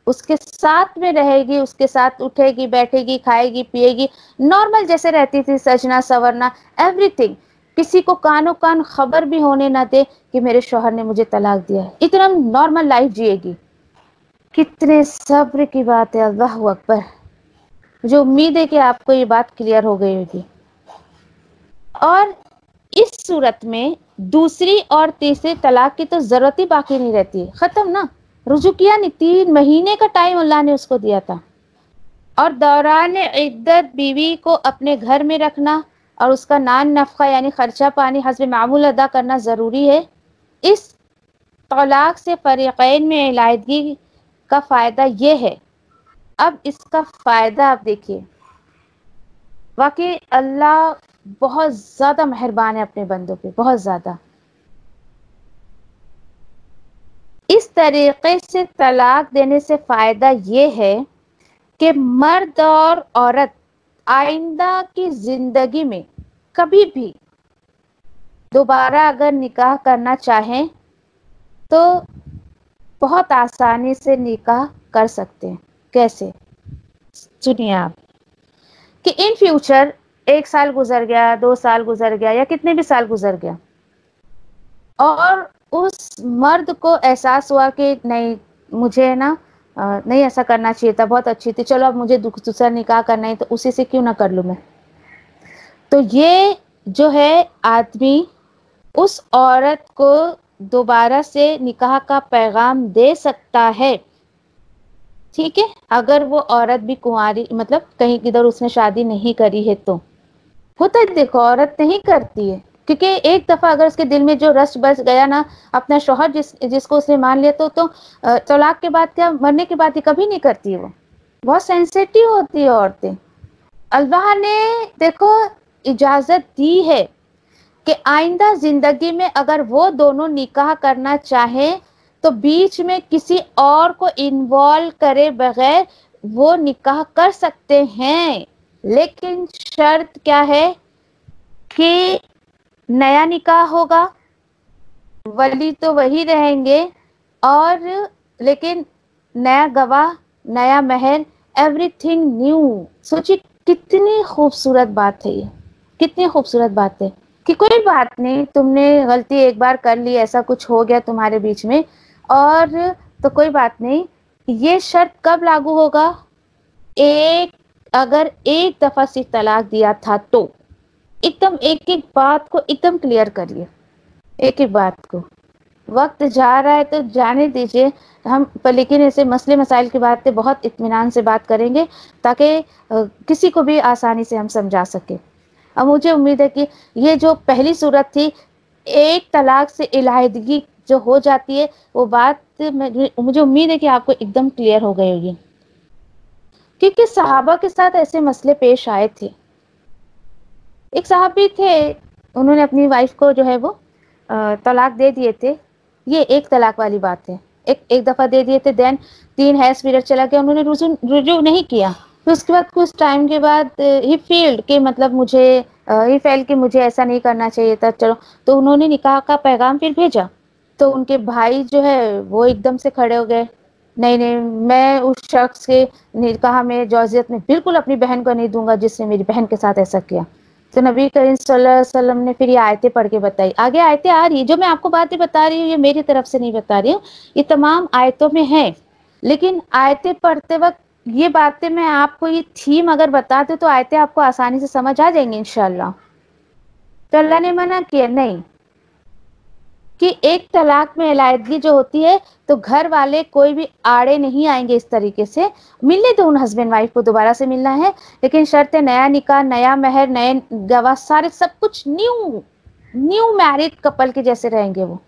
اس کے ساتھ میں رہے گی، اس کے ساتھ اٹھے گی، بیٹھے گی، کھائے گی، پیے گی، نارمل جیسے رہتی تھی، سجنا سورنا ایوری تھنگ. کسی کو کانوں کان خبر بھی ہونے نہ دے کہ میرے شوہر نے مجھے طلاق دیا ہے. اتنا نارمل لائف جیے گی. کتنے صبر کی بات ہے، اللہ اکبر. مجھے امید ہے کہ آپ کو یہ بات کلیئر ہو گئی ہوگی. اور اس صورت میں دوسری اور تیسری طلاق کی تو ضرورت ہی باقی نہیں رہتی ہے، ختم نا. رجوع کیا نہیں، 3 مہینے کا ٹائم اللہ نے اس کو دیا تھا. اور دوران عدت بیوی کو اپنے گھر میں رکھنا اور اس کا نان نفقہ یعنی خرچہ پانی حسب معمول ادا کرنا ضروری ہے. اس طلاق سے فریقین میں علیحدگی کا فائدہ یہ ہے. اب اس کا فائدہ آپ دیکھیے، واقعی اللہ بہت زیادہ مہربان ہے اپنے بندوں پہ، بہت زیادہ. اس طریقے سے طلاق دینے سے فائدہ یہ ہے کہ مرد اور عورت آئندہ کی زندگی میں کبھی بھی دوبارہ اگر نکاح کرنا چاہیں تو بہت آسانی سے نکاح کر سکتے ہیں. کیسے؟ سنیے آپ کہ ان فیوچر 1 سال گزر گیا، 2 سال گزر گیا، یا کتنے بھی سال گزر گیا، اور اس مرد کو احساس ہوا کہ نہیں مجھے نا نہیں ایسا کرنا چاہیے تھا، بہت اچھی تھی، چلو اب مجھے دوسرا نکاح کرنا ہے تو اسی سے کیوں نہ کر لوں میں. تو یہ جو ہے آدمی اس عورت کو دوبارہ سے نکاح کا پیغام دے سکتا ہے. ٹھیک ہے، اگر وہ عورت بھی کنواری، مطلب کہیں کدھر اس نے شادی نہیں کری ہے تو ہوتا ہے. دیکھو عورت نہیں کرتی ہے کیونکہ ایک دفعہ اگر اس کے دل میں جو رشک بس گیا نا اپنا شوہر جس کو اس نے مان لیا تو طلاق کے بعد کیا، مرنے کے بعد ہی کبھی نہیں کرتی. وہ بہت سینسیٹیو ہوتی ہے عورتیں. اللہ نے دیکھو اجازت دی ہے کہ آئندہ زندگی میں اگر وہ دونوں نکاح کرنا چاہیں تو بیچ میں کسی اور کو انوالو کرے بغیر وہ نکاح کر سکتے ہیں. لیکن شرط کیا ہے کہ نیا نکاح ہوگا، ولی تو وہی رہیں گے، اور لیکن نیا گواہ، نیا مہر، ایوری تھنگ نیو. سوچی کتنی خوبصورت بات ہے یہ، کتنی خوبصورت بات ہے کہ کوئی بات نہیں، تم نے غلطی ایک بار کر لی، ایسا کچھ ہو گیا تمہارے بیچ میں، اور تو کوئی بات نہیں. یہ شرط کب لاگو ہوگا؟ اگر ایک دفعہ صرف طلاق دیا تھا تو एकदम एक एक बात को एकदम क्लियर करिए, एक एक बात को। वक्त जा रहा है तो जाने दीजिए हम पर, लेकिन ऐसे मसले मसाइल की बातें बहुत इत्मीनान से बात करेंगे ताकि किसी को भी आसानी से हम समझा सके। अब मुझे उम्मीद है कि ये जो पहली सूरत थी, एक तलाक से इलाहिदगी जो हो जाती है, वो बात मुझे उम्मीद है कि आपको एकदम क्लियर हो गई होगी, क्योंकि सहाबा के साथ ऐसे मसले पेश आए थे। एक साहबी थे, उन्होंने अपनी वाइफ को जो है वो तलाक दे दिए थे। ये एक तलाक वाली बात है, एक दफा दे दिए थे, देन 3 हैज पीरियड चला गया, उन्होंने रुजू नहीं किया। फिर उसके बाद कुछ टाइम के बाद ही फील्ड कि मतलब मुझे ही फेल कि मुझे ऐसा नहीं करना चाहिए था, चलो, तो उन्होंने निकाह का पैगाम फिर भेजा। तो उनके भाई जो है वो एकदम से खड़े हो गए, नहीं नहीं, मैं उस शख्स के निकाह में जौजियत में बिल्कुल अपनी बहन को नहीं दूंगा जिसने मेरी बहन के साथ ऐसा किया। तो नबी करीम सल्लल्लाहु अलैहि वसल्लम ने फिर ये आयतें पढ़ के बताई। आगे आयतें आ रही है, जो मैं आपको बातें बता रही हूँ ये मेरी तरफ से नहीं बता रही हूँ, ये तमाम आयतों में है। लेकिन आयतें पढ़ते वक्त ये बातें मैं आपको ये थीम अगर बता दूं तो आयतें आपको आसानी से समझ आ जाएंगी इंशाल्लाह। तो अल्लाह ने मना किया नहीं कि एक तलाक में इलायदगी जो होती है तो घर वाले कोई भी आड़े नहीं आएंगे इस तरीके से। मिलने दो उन हस्बैंड वाइफ को, दोबारा से मिलना है, लेकिन शर्त है नया निकाह, नया महर, नए गवाह, सारे सब कुछ न्यू मैरिड कपल के जैसे रहेंगे वो।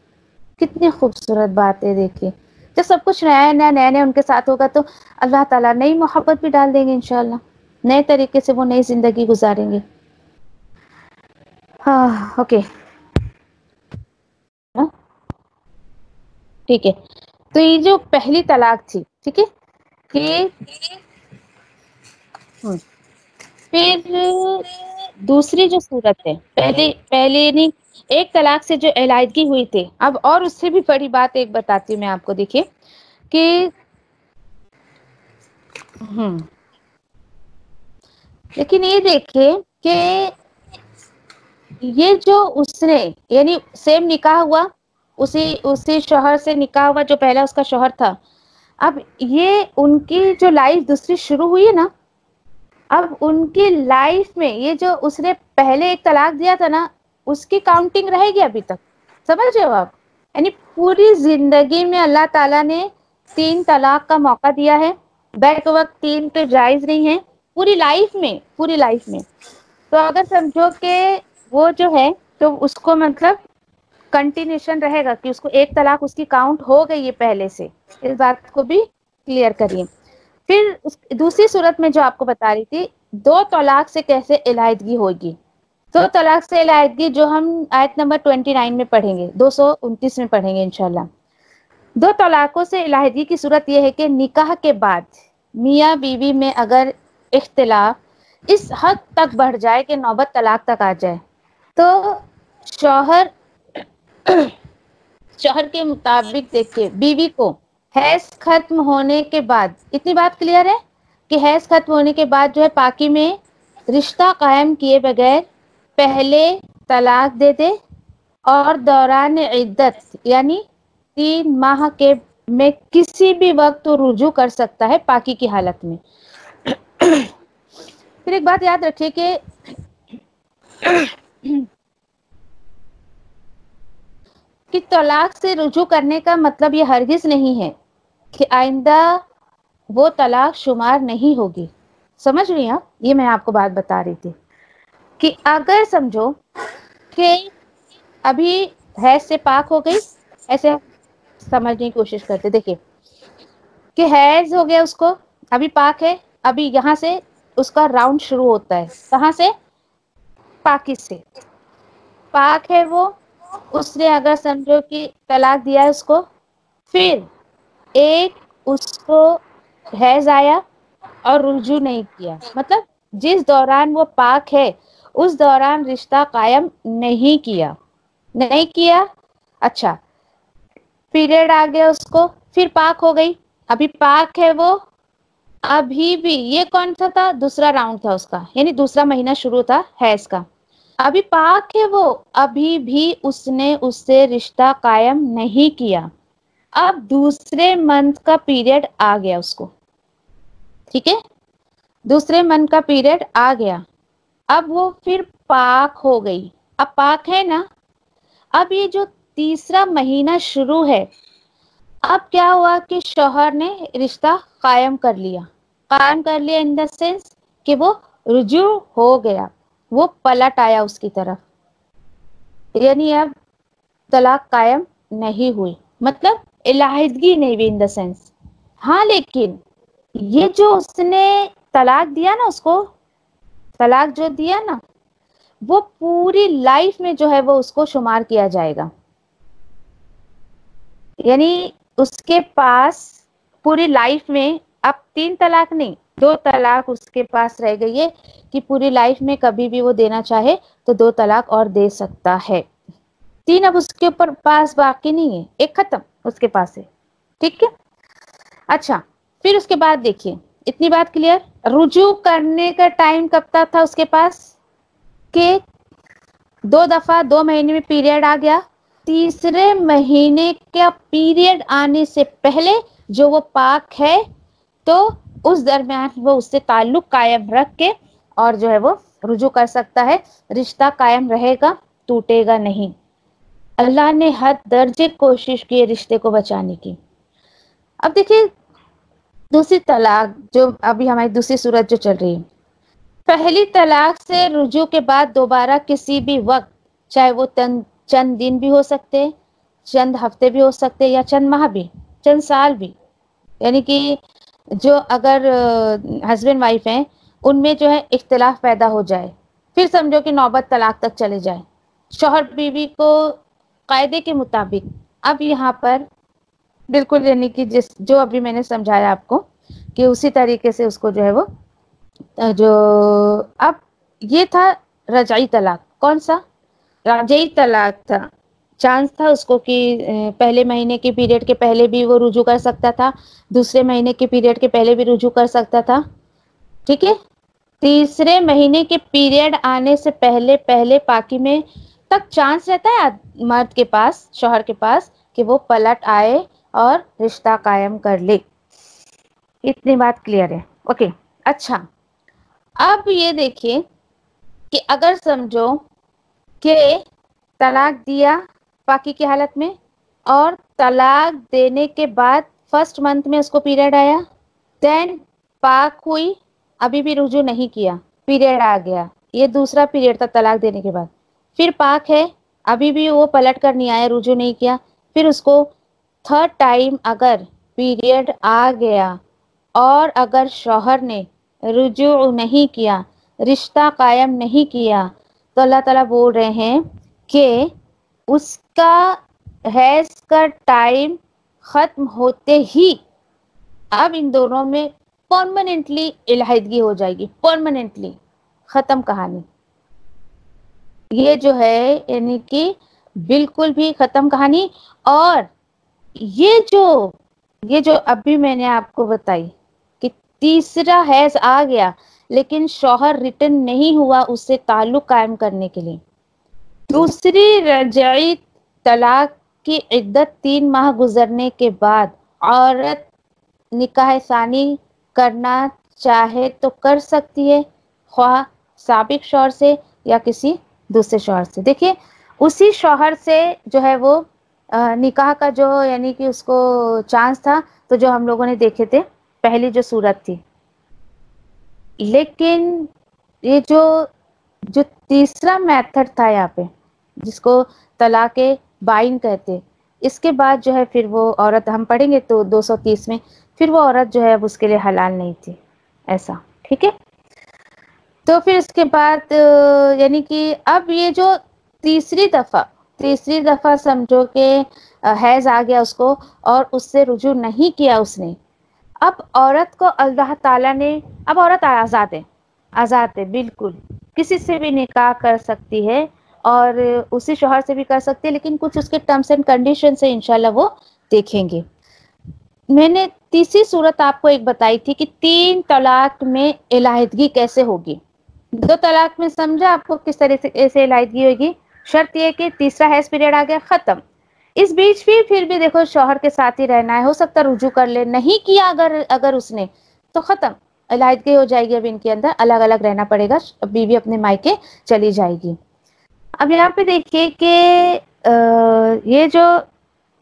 कितनी खूबसूरत बात है, देखिए जब सब कुछ नया नया नया नया उनके साथ होगा तो अल्लाह ताला नई मोहब्बत भी डाल देंगे इंशाल्लाह, नए तरीके से वो नई जिंदगी गुजारेंगे। हाँ ओके, ठीक है। तो ये जो पहली तलाक थी, ठीक है, कि फिर दूसरी जो सूरत है, पहले नहीं, एक तलाक से जो इलायदगी हुई थी, अब और उससे भी बड़ी बात एक बताती हूँ मैं आपको, देखिए कि लेकिन ये देखिए कि ये जो उसने यानी सेम निकाह हुआ, उसी उसी शौहर से निकाह हुआ जो पहला उसका शौहर था। अब ये उनकी जो लाइफ दूसरी शुरू हुई है ना, अब उनकी लाइफ में ये जो उसने पहले एक तलाक दिया था ना, उसकी काउंटिंग रहेगी अभी तक। समझ रहे हो आप? यानी पूरी जिंदगी में अल्लाह ताला ने 3 तलाक का मौका दिया है, बैक वक्त 3 तो जायज नहीं है पूरी लाइफ में, पूरी लाइफ में। तो अगर समझो कि वो जो है तो उसको मतलब कंटिन्यूशन रहेगा कि उसको एक तलाक उसकी काउंट हो गई है पहले से, इस बात को भी क्लियर करिए। फिर दूसरी सूरत में जो आपको बता रही थी, 2 तलाक से कैसे इलायदगी होगी। 2 तलाक से इलायदगी जो हम आयत नंबर 29 में पढ़ेंगे, 229 में पढ़ेंगे इंशाल्लाह। 2 तलाकों से इलायदगी की सूरत यह है कि निकाह के बाद मियाँ बीवी में अगर इख्तिलाफ इस हद तक बढ़ जाए कि नौबत तलाक तक आ जाए, तो शौहर शौहर के मुताबिक देखिए बीवी को हैज खत्म होने के बाद, इतनी बात क्लियर है कि हैज खत्म होने के बाद जो है पाकी में रिश्ता कायम किए बगैर पहले तलाक दे दे, और दौरान इद्दत यानी 3 माह के में किसी भी वक्त वो रुजू कर सकता है पाकी की हालत में। फिर एक बात याद रखिए कि तलाक से रुजू करने का मतलब ये हरगिज नहीं है कि आइंदा वो तलाक शुमार नहीं होगी। समझ रही हैं आप? ये मैं आपको बात बता रही थी कि अगर समझो कि अभी हैज से पाक हो गई, ऐसे समझने की कोशिश करते, देखिए कि हैज हो गया उसको, अभी पाक है, अभी यहाँ से उसका राउंड शुरू होता है, कहाँ से? पाकी से। पाक है वो, उसने अगर समझो कि तलाक दिया है उसको, फिर एक उसको हैज आया और रुजू नहीं किया, मतलब जिस दौरान वो पाक है उस दौरान रिश्ता कायम नहीं किया। अच्छा, पीरियड आ गया उसको, फिर पाक हो गई, अभी पाक है वो, अभी भी ये कौन सा था? दूसरा राउंड था उसका, यानी दूसरा महीना शुरू था हैज का। अभी पाक है वो, अभी भी उसने उससे रिश्ता कायम नहीं किया। अब दूसरे मंथ का पीरियड आ गया उसको, ठीक है, दूसरे मंथ का पीरियड आ गया, अब वो फिर पाक हो गई, अब पाक है ना, अब ये जो तीसरा महीना शुरू है, अब क्या हुआ कि शौहर ने रिश्ता कायम कर लिया इन द सेंस कि वो रुजू हो गया, वो पलट आया उसकी तरफ, यानी अब तलाक कायम नहीं हुई, मतलब इलाहिदगी नहीं हुई इन द सेंस। हाँ, लेकिन ये जो उसने तलाक दिया ना, उसको तलाक जो दिया ना, वो पूरी लाइफ में जो है वो उसको शुमार किया जाएगा, यानी उसके पास पूरी लाइफ में अब 3 तलाक नहीं, 2 तलाक उसके पास रह गई है कि पूरी लाइफ में कभी भी वो देना चाहे तो 2 तलाक और दे सकता है। 3 अब उसके ऊपर पास बाकी नहीं है, एक खत्म उसके पास है, ठीक है। अच्छा, फिर उसके बाद देखिए, इतनी बात क्लियर। रुजू करने का टाइम कब तक था उसके पास कि 2 दफा 2 महीने में पीरियड आ गया, तीसरे महीने का पीरियड आने से पहले जो वो पाक है, तो उस दरमियान वो उससे ताल्लुक कायम रख के और जो है वो रुजू कर सकता है, रिश्ता कायम रहेगा, टूटेगा नहीं। अल्लाह ने हद दर्जे कोशिश की रिश्ते को बचाने की। अब देखिए दूसरी तलाक, जो अभी हमारी दूसरी सूरत जो चल रही है, पहली तलाक से रुजू के बाद दोबारा किसी भी वक्त, चाहे वो चंद दिन भी हो सकते, चंद हफ्ते भी हो सकते, या चंद माह भी, चंद साल भी, यानी कि जो अगर हस्बैंड वाइफ हैं उनमें जो है इख्तिलाफ पैदा हो जाए, फिर समझो कि नौबत तलाक तक चले जाए, शौहर बीवी को कायदे के मुताबिक, अब यहाँ पर बिल्कुल यानी कि जिस जो अभी मैंने समझाया आपको कि उसी तरीके से उसको जो है वो जो अब ये था रजाई तलाक, कौन सा रजाई तलाक था, चांस था उसको कि पहले महीने के पीरियड के पहले भी वो रुजू कर सकता था, दूसरे महीने के पीरियड के पहले भी रुजू कर सकता था, ठीक है। तीसरे महीने के पीरियड आने से पहले पहले पाकी में तक चांस रहता है मर्द के पास, शौहर के पास, कि वो पलट आए और रिश्ता कायम कर ले। इतनी बात क्लियर है, ओके। अच्छा, अब ये देखिए कि अगर समझो कि तलाक दिया पाकी की हालत में, और तलाक देने के बाद फर्स्ट मंथ में उसको पीरियड आया, देन पाक हुई, अभी भी रुजू नहीं किया, पीरियड आ गया, ये दूसरा पीरियड था तलाक देने के बाद, फिर पाक है, अभी भी वो पलट कर नहीं आया, रुजू नहीं किया, फिर उसको थर्ड टाइम अगर पीरियड आ गया और अगर शौहर ने रुजू नहीं किया, रिश्ता कायम नहीं किया, तो अल्लाह ताला बोल रहे हैं कि उसका हैज का टाइम खत्म होते ही अब इन दोनों में परमानेंटली इलाहिदगी हो जाएगी, परमानेंटली खत्म कहानी। ये जो है यानी कि बिल्कुल भी खत्म कहानी। और ये जो अभी मैंने आपको बताई कि तीसरा हैज आ गया लेकिन शौहर रिटर्न नहीं हुआ उससे ताल्लुक कायम करने के लिए, दूसरी रजाई तलाक की इद्दत 3 माह गुजरने के बाद औरत निकाह सानी करना चाहे तो कर सकती है, ख्वाह साबिक शौहर से या किसी दूसरे शौहर से। देखिए उसी शौहर से जो है वो निकाह का जो यानी कि उसको चांस था, तो जो हम लोगों ने देखे थे पहली जो सूरत थी, लेकिन ये जो जो तीसरा मेथड था यहाँ पे जिसको तलाके बाइन कहते, इसके बाद जो है फिर वो औरत, हम पढ़ेंगे तो 230 में, फिर वो औरत जो है अब उसके लिए हलाल नहीं थी, ऐसा, ठीक है। तो फिर इसके बाद यानी कि अब ये जो तीसरी दफा समझो कि हैज आ गया उसको और उससे रुजू नहीं किया उसने, अब औरत को अल्लाह ताला ने, अब औरत आज़ाद है बिल्कुल, किसी से भी निकाह कर सकती है और उसी शौहर से भी कर सकती है, लेकिन कुछ उसके टर्म्स एंड कंडीशन से इंशाल्लाह वो देखेंगे। मैंने तीसरी सूरत आपको एक बताई थी कि 3 तलाक में इलाहिदगी कैसे होगी। 2 तलाक में समझा आपको किस तरह से ऐसे इलाहिदगी होगी, शर्त ये कि तीसरा हैज पीरियड आ गया, खत्म। इस बीच फिर भी देखो शौहर के साथ ही रहना है, हो सकता रुजू कर ले, नहीं किया अगर उसने तो खत्म, अलहदगी हो जाएगी, अब इनके अंदर अलग अलग रहना पड़ेगा, बीवी अपने मायके चली जाएगी। अब यहाँ पे देखिए कि ये जो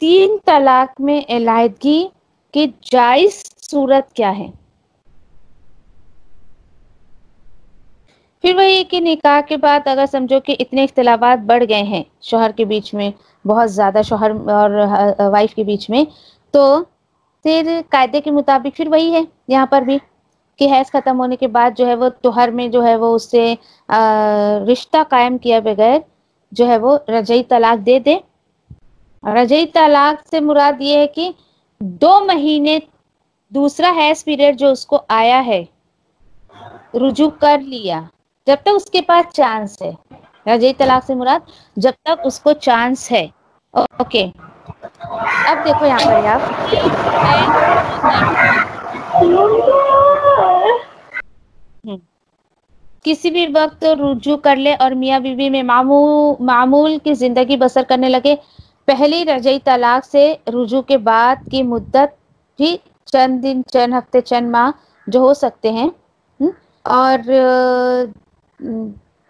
3 तलाक में अलहदगी की जायज सूरत क्या है। फिर वही कि निकाह के बाद अगर समझो कि इतने इख्तिलाफात बढ़ गए हैं शोहर के बीच में, बहुत ज़्यादा शोहर और वाइफ के बीच में, तो फिर कायदे के मुताबिक फिर वही है यहाँ पर भी कि हैज ख़त्म होने के बाद जो है वो तोहर में जो है वो उससे रिश्ता कायम किया बगैर जो है वो रजई तलाक दे दे। रजई तलाक से मुराद ये है कि 2 महीने दूसरा हैज पीरियड जो उसको आया है रुजू कर लिया, जब तक उसके पास चांस है। रजई तलाक से मुराद जब तक उसको चांस है। ओके, अब देखो यहाँ पर आप किसी भी वक्त रुजू कर ले और मियाँ बीवी में मामूल की जिंदगी बसर करने लगे। पहली रजई तलाक से रुजू के बाद की मुद्दत भी चंद दिन, चंद हफ्ते, चंद माह जो हो सकते हैं। और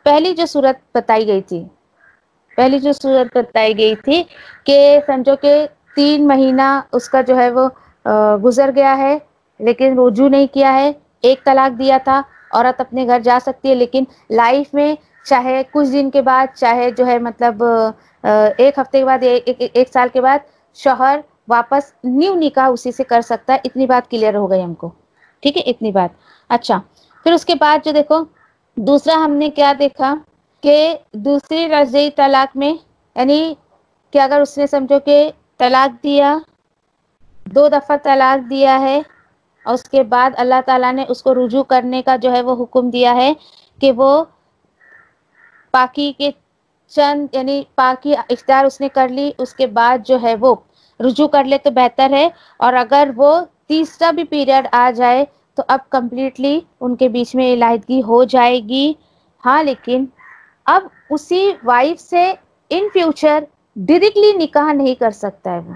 पहली जो सूरत बताई गई थी, पहली जो सूरत बताई गई थी कि समझो कि 3 महीना उसका जो है वो गुजर गया है लेकिन रुजू नहीं किया है, एक तलाक दिया था, औरत अपने घर जा सकती है, लेकिन लाइफ में चाहे कुछ दिन के बाद, चाहे जो है मतलब 1 हफ्ते के बाद, एक साल के बाद शौहर वापस न्यू निकाह उसी से कर सकता है। इतनी बात क्लियर हो गई हमको, ठीक है, इतनी बात। अच्छा, फिर उसके बाद जो देखो दूसरा हमने क्या देखा कि दूसरी रजई तलाक में यानी कि अगर उसने समझो कि तलाक दिया, 2 दफ़ा तलाक दिया है और उसके बाद अल्लाह ताला ने उसको रुजू करने का जो है वो हुक्म दिया है कि वो पाकी के चंद यानी पाकी इख्तियार उसने कर ली, उसके बाद जो है वो रुजू कर ले तो बेहतर है। और अगर वो तीसरा भी पीरियड आ जाए तो अब कंप्लीटली उनके बीच में इलाहिदगी हो जाएगी। हाँ, लेकिन अब उसी वाइफ से इन फ्यूचर डायरेक्टली निकाह नहीं कर सकता है, वो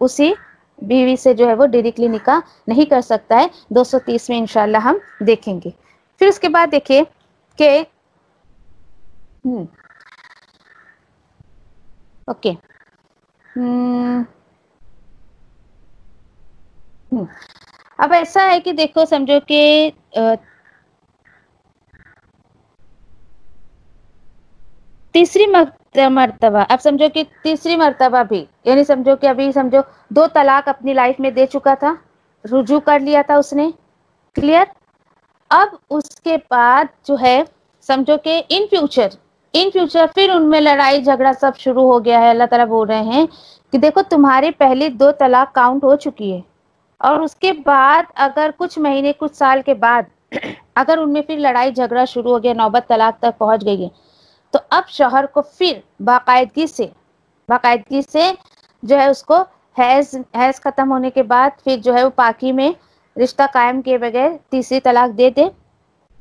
उसी बीवी से जो है वो डायरेक्टली निकाह नहीं कर सकता है। 230 में इंशाल्लाह हम देखेंगे। फिर उसके बाद देखिए कि ओके, अब ऐसा है कि देखो समझो कि तीसरी मर्तबा, अब समझो कि तीसरी मर्तबा भी यानी समझो कि अभी समझो 2 तलाक अपनी लाइफ में दे चुका था, रुजू कर लिया था उसने, क्लियर। अब उसके बाद जो है समझो कि इन फ्यूचर फिर उनमें लड़ाई झगड़ा सब शुरू हो गया है। अल्लाह ताला बोल रहे हैं कि देखो तुम्हारी पहली 2 तलाक काउंट हो चुकी है और उसके बाद अगर कुछ महीने, कुछ साल के बाद अगर उनमें फिर लड़ाई झगड़ा शुरू हो गया, नौबत तलाक तक पहुंच गई है, तो अब शौहर को फिर बाकायदगी से जो है उसको हैज खत्म होने के बाद फिर जो है वो पाकी में रिश्ता कायम किए बगैर तीसरी तलाक दे दे।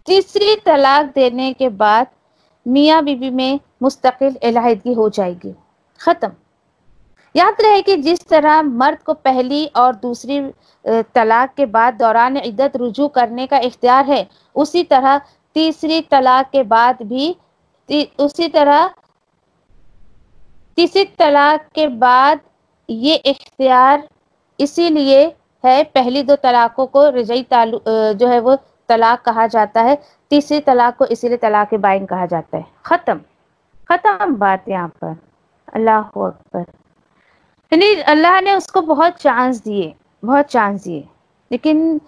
तीसरी तलाक देने के बाद मियाँ बीवी में मुस्तकिल इलाहिदगी हो जाएगी, खत्म। याद रहे कि जिस तरह मर्द को पहली और दूसरी तलाक के बाद दौरान इद्दत रुजू करने का इख्तियार है, उसी तरह तीसरी तलाक के बाद भी उसी तरह तीसरी तलाक के बाद ये इख्तियार इसीलिए है, पहली 2 तलाकों को रजई जो है वो तलाक कहा जाता है, तीसरी तलाक को इसीलिए तलाक बाइन कहा जाता है। खत्म बात यहाँ पर। अल्लाह अकबर। यानी अल्लाह ने उसको बहुत चांस दिए, लेकिन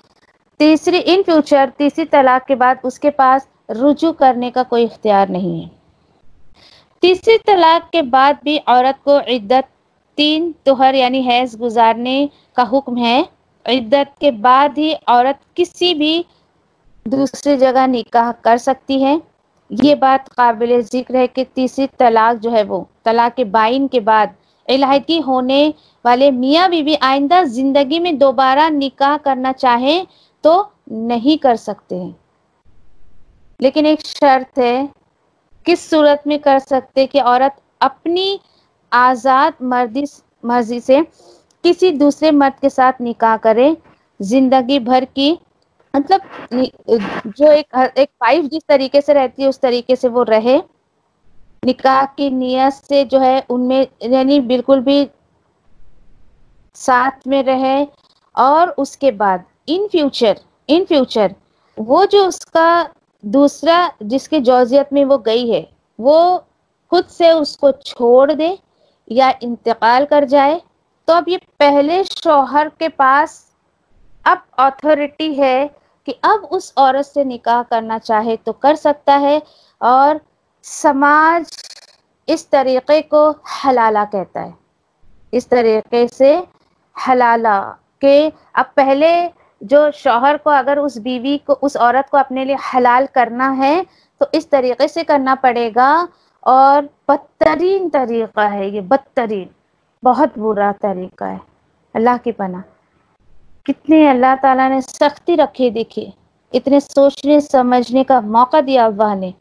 इन फ्यूचर तीसरी तलाक के बाद उसके पास रुजू करने का कोई इख्तियार नहीं है। तीसरी तलाक के बाद भी औरत को इद्दत 3 तोहर यानी हैज गुजारने का हुक्म है। इद्दत के बाद ही औरत किसी भी दूसरी जगह निकाह कर सकती है। ये बात काबिल जिक्र है कि तीसरी तलाक जो है वो तलाक के बाइन के बाद इलाहिदगी होने वाले मियाँ बीवी आइंदा जिंदगी में दोबारा निकाह करना चाहें तो नहीं कर सकते हैं, लेकिन एक शर्त है। किस सूरत में कर सकते कि औरत अपनी आज़ाद मर्जी से किसी दूसरे मर्द के साथ निकाह करे, जिंदगी भर की مطلب جو ایک وائف جس طریقے سے رہتی ہے اس طریقے سے وہ رہے، نکاح کی نیت سے جو ہے ان میں یعنی بالکل بھی ساتھ میں رہے، اور اس کے بعد ان فیوچر وہ جو اس کا دوسرا جس کے جوزیت میں وہ گئی ہے وہ خود سے اس کو چھوڑ دے یا انتقال کر جائے، تو اب یہ پہلے شوہر کے پاس اب اتھارٹی ہے کہ اب اس عورت سے نکاح کرنا چاہے تو کر سکتا ہے، اور سماج اس طریقے کو حلالہ کہتا ہے، اس طریقے سے حلالہ کہ اب پہلے جو شوہر کو اگر اس بیوی کو اس عورت کو اپنے لیے حلال کرنا ہے تو اس طریقے سے کرنا پڑے گا، اور بدترین طریقہ ہے یہ، بدترین بہت برا طریقہ ہے، اللہ کی پناہ۔ کتنے اللہ تعالیٰ نے سختی رکھی، دیکھیے اتنے سوچنے سمجھنے کا موقع دیا اللہ نے۔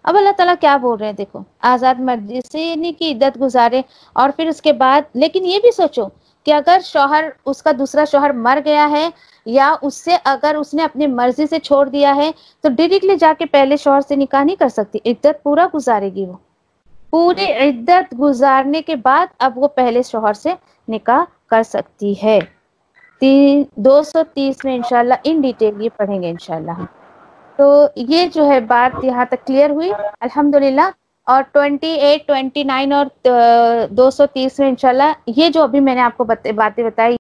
اب اللہ تعالیٰ کیا بول رہے ہیں، دیکھو آزاد مرضی سے یعنی کہ عدت گزارے، اور پھر اس کے بعد لیکن یہ بھی سوچو کہ اگر شوہر اس کا دوسرا شوہر مر گیا ہے یا اس سے اگر اس نے اپنی مرضی سے چھوڑ دیا ہے تو ڈائریکٹلی جا کے پہلے شوہر سے نکاح نہیں کر سکتی، عدت پورا گزارے گی، وہ پوری عدت گزارنے کے بعد اب وہ پہلے شوہر سے نکاح کر سکتی ہے۔ 230 میں انشاءاللہ ان ڈیٹیل یہ پڑھیں گے انشاءاللہ ہم۔ تو یہ جو ہے بات یہاں تک کلیئر ہوئی الحمدللہ، اور 28 29 اور 230 میں انشاءاللہ یہ جو ابھی میں نے آپ کو باتیں بتائی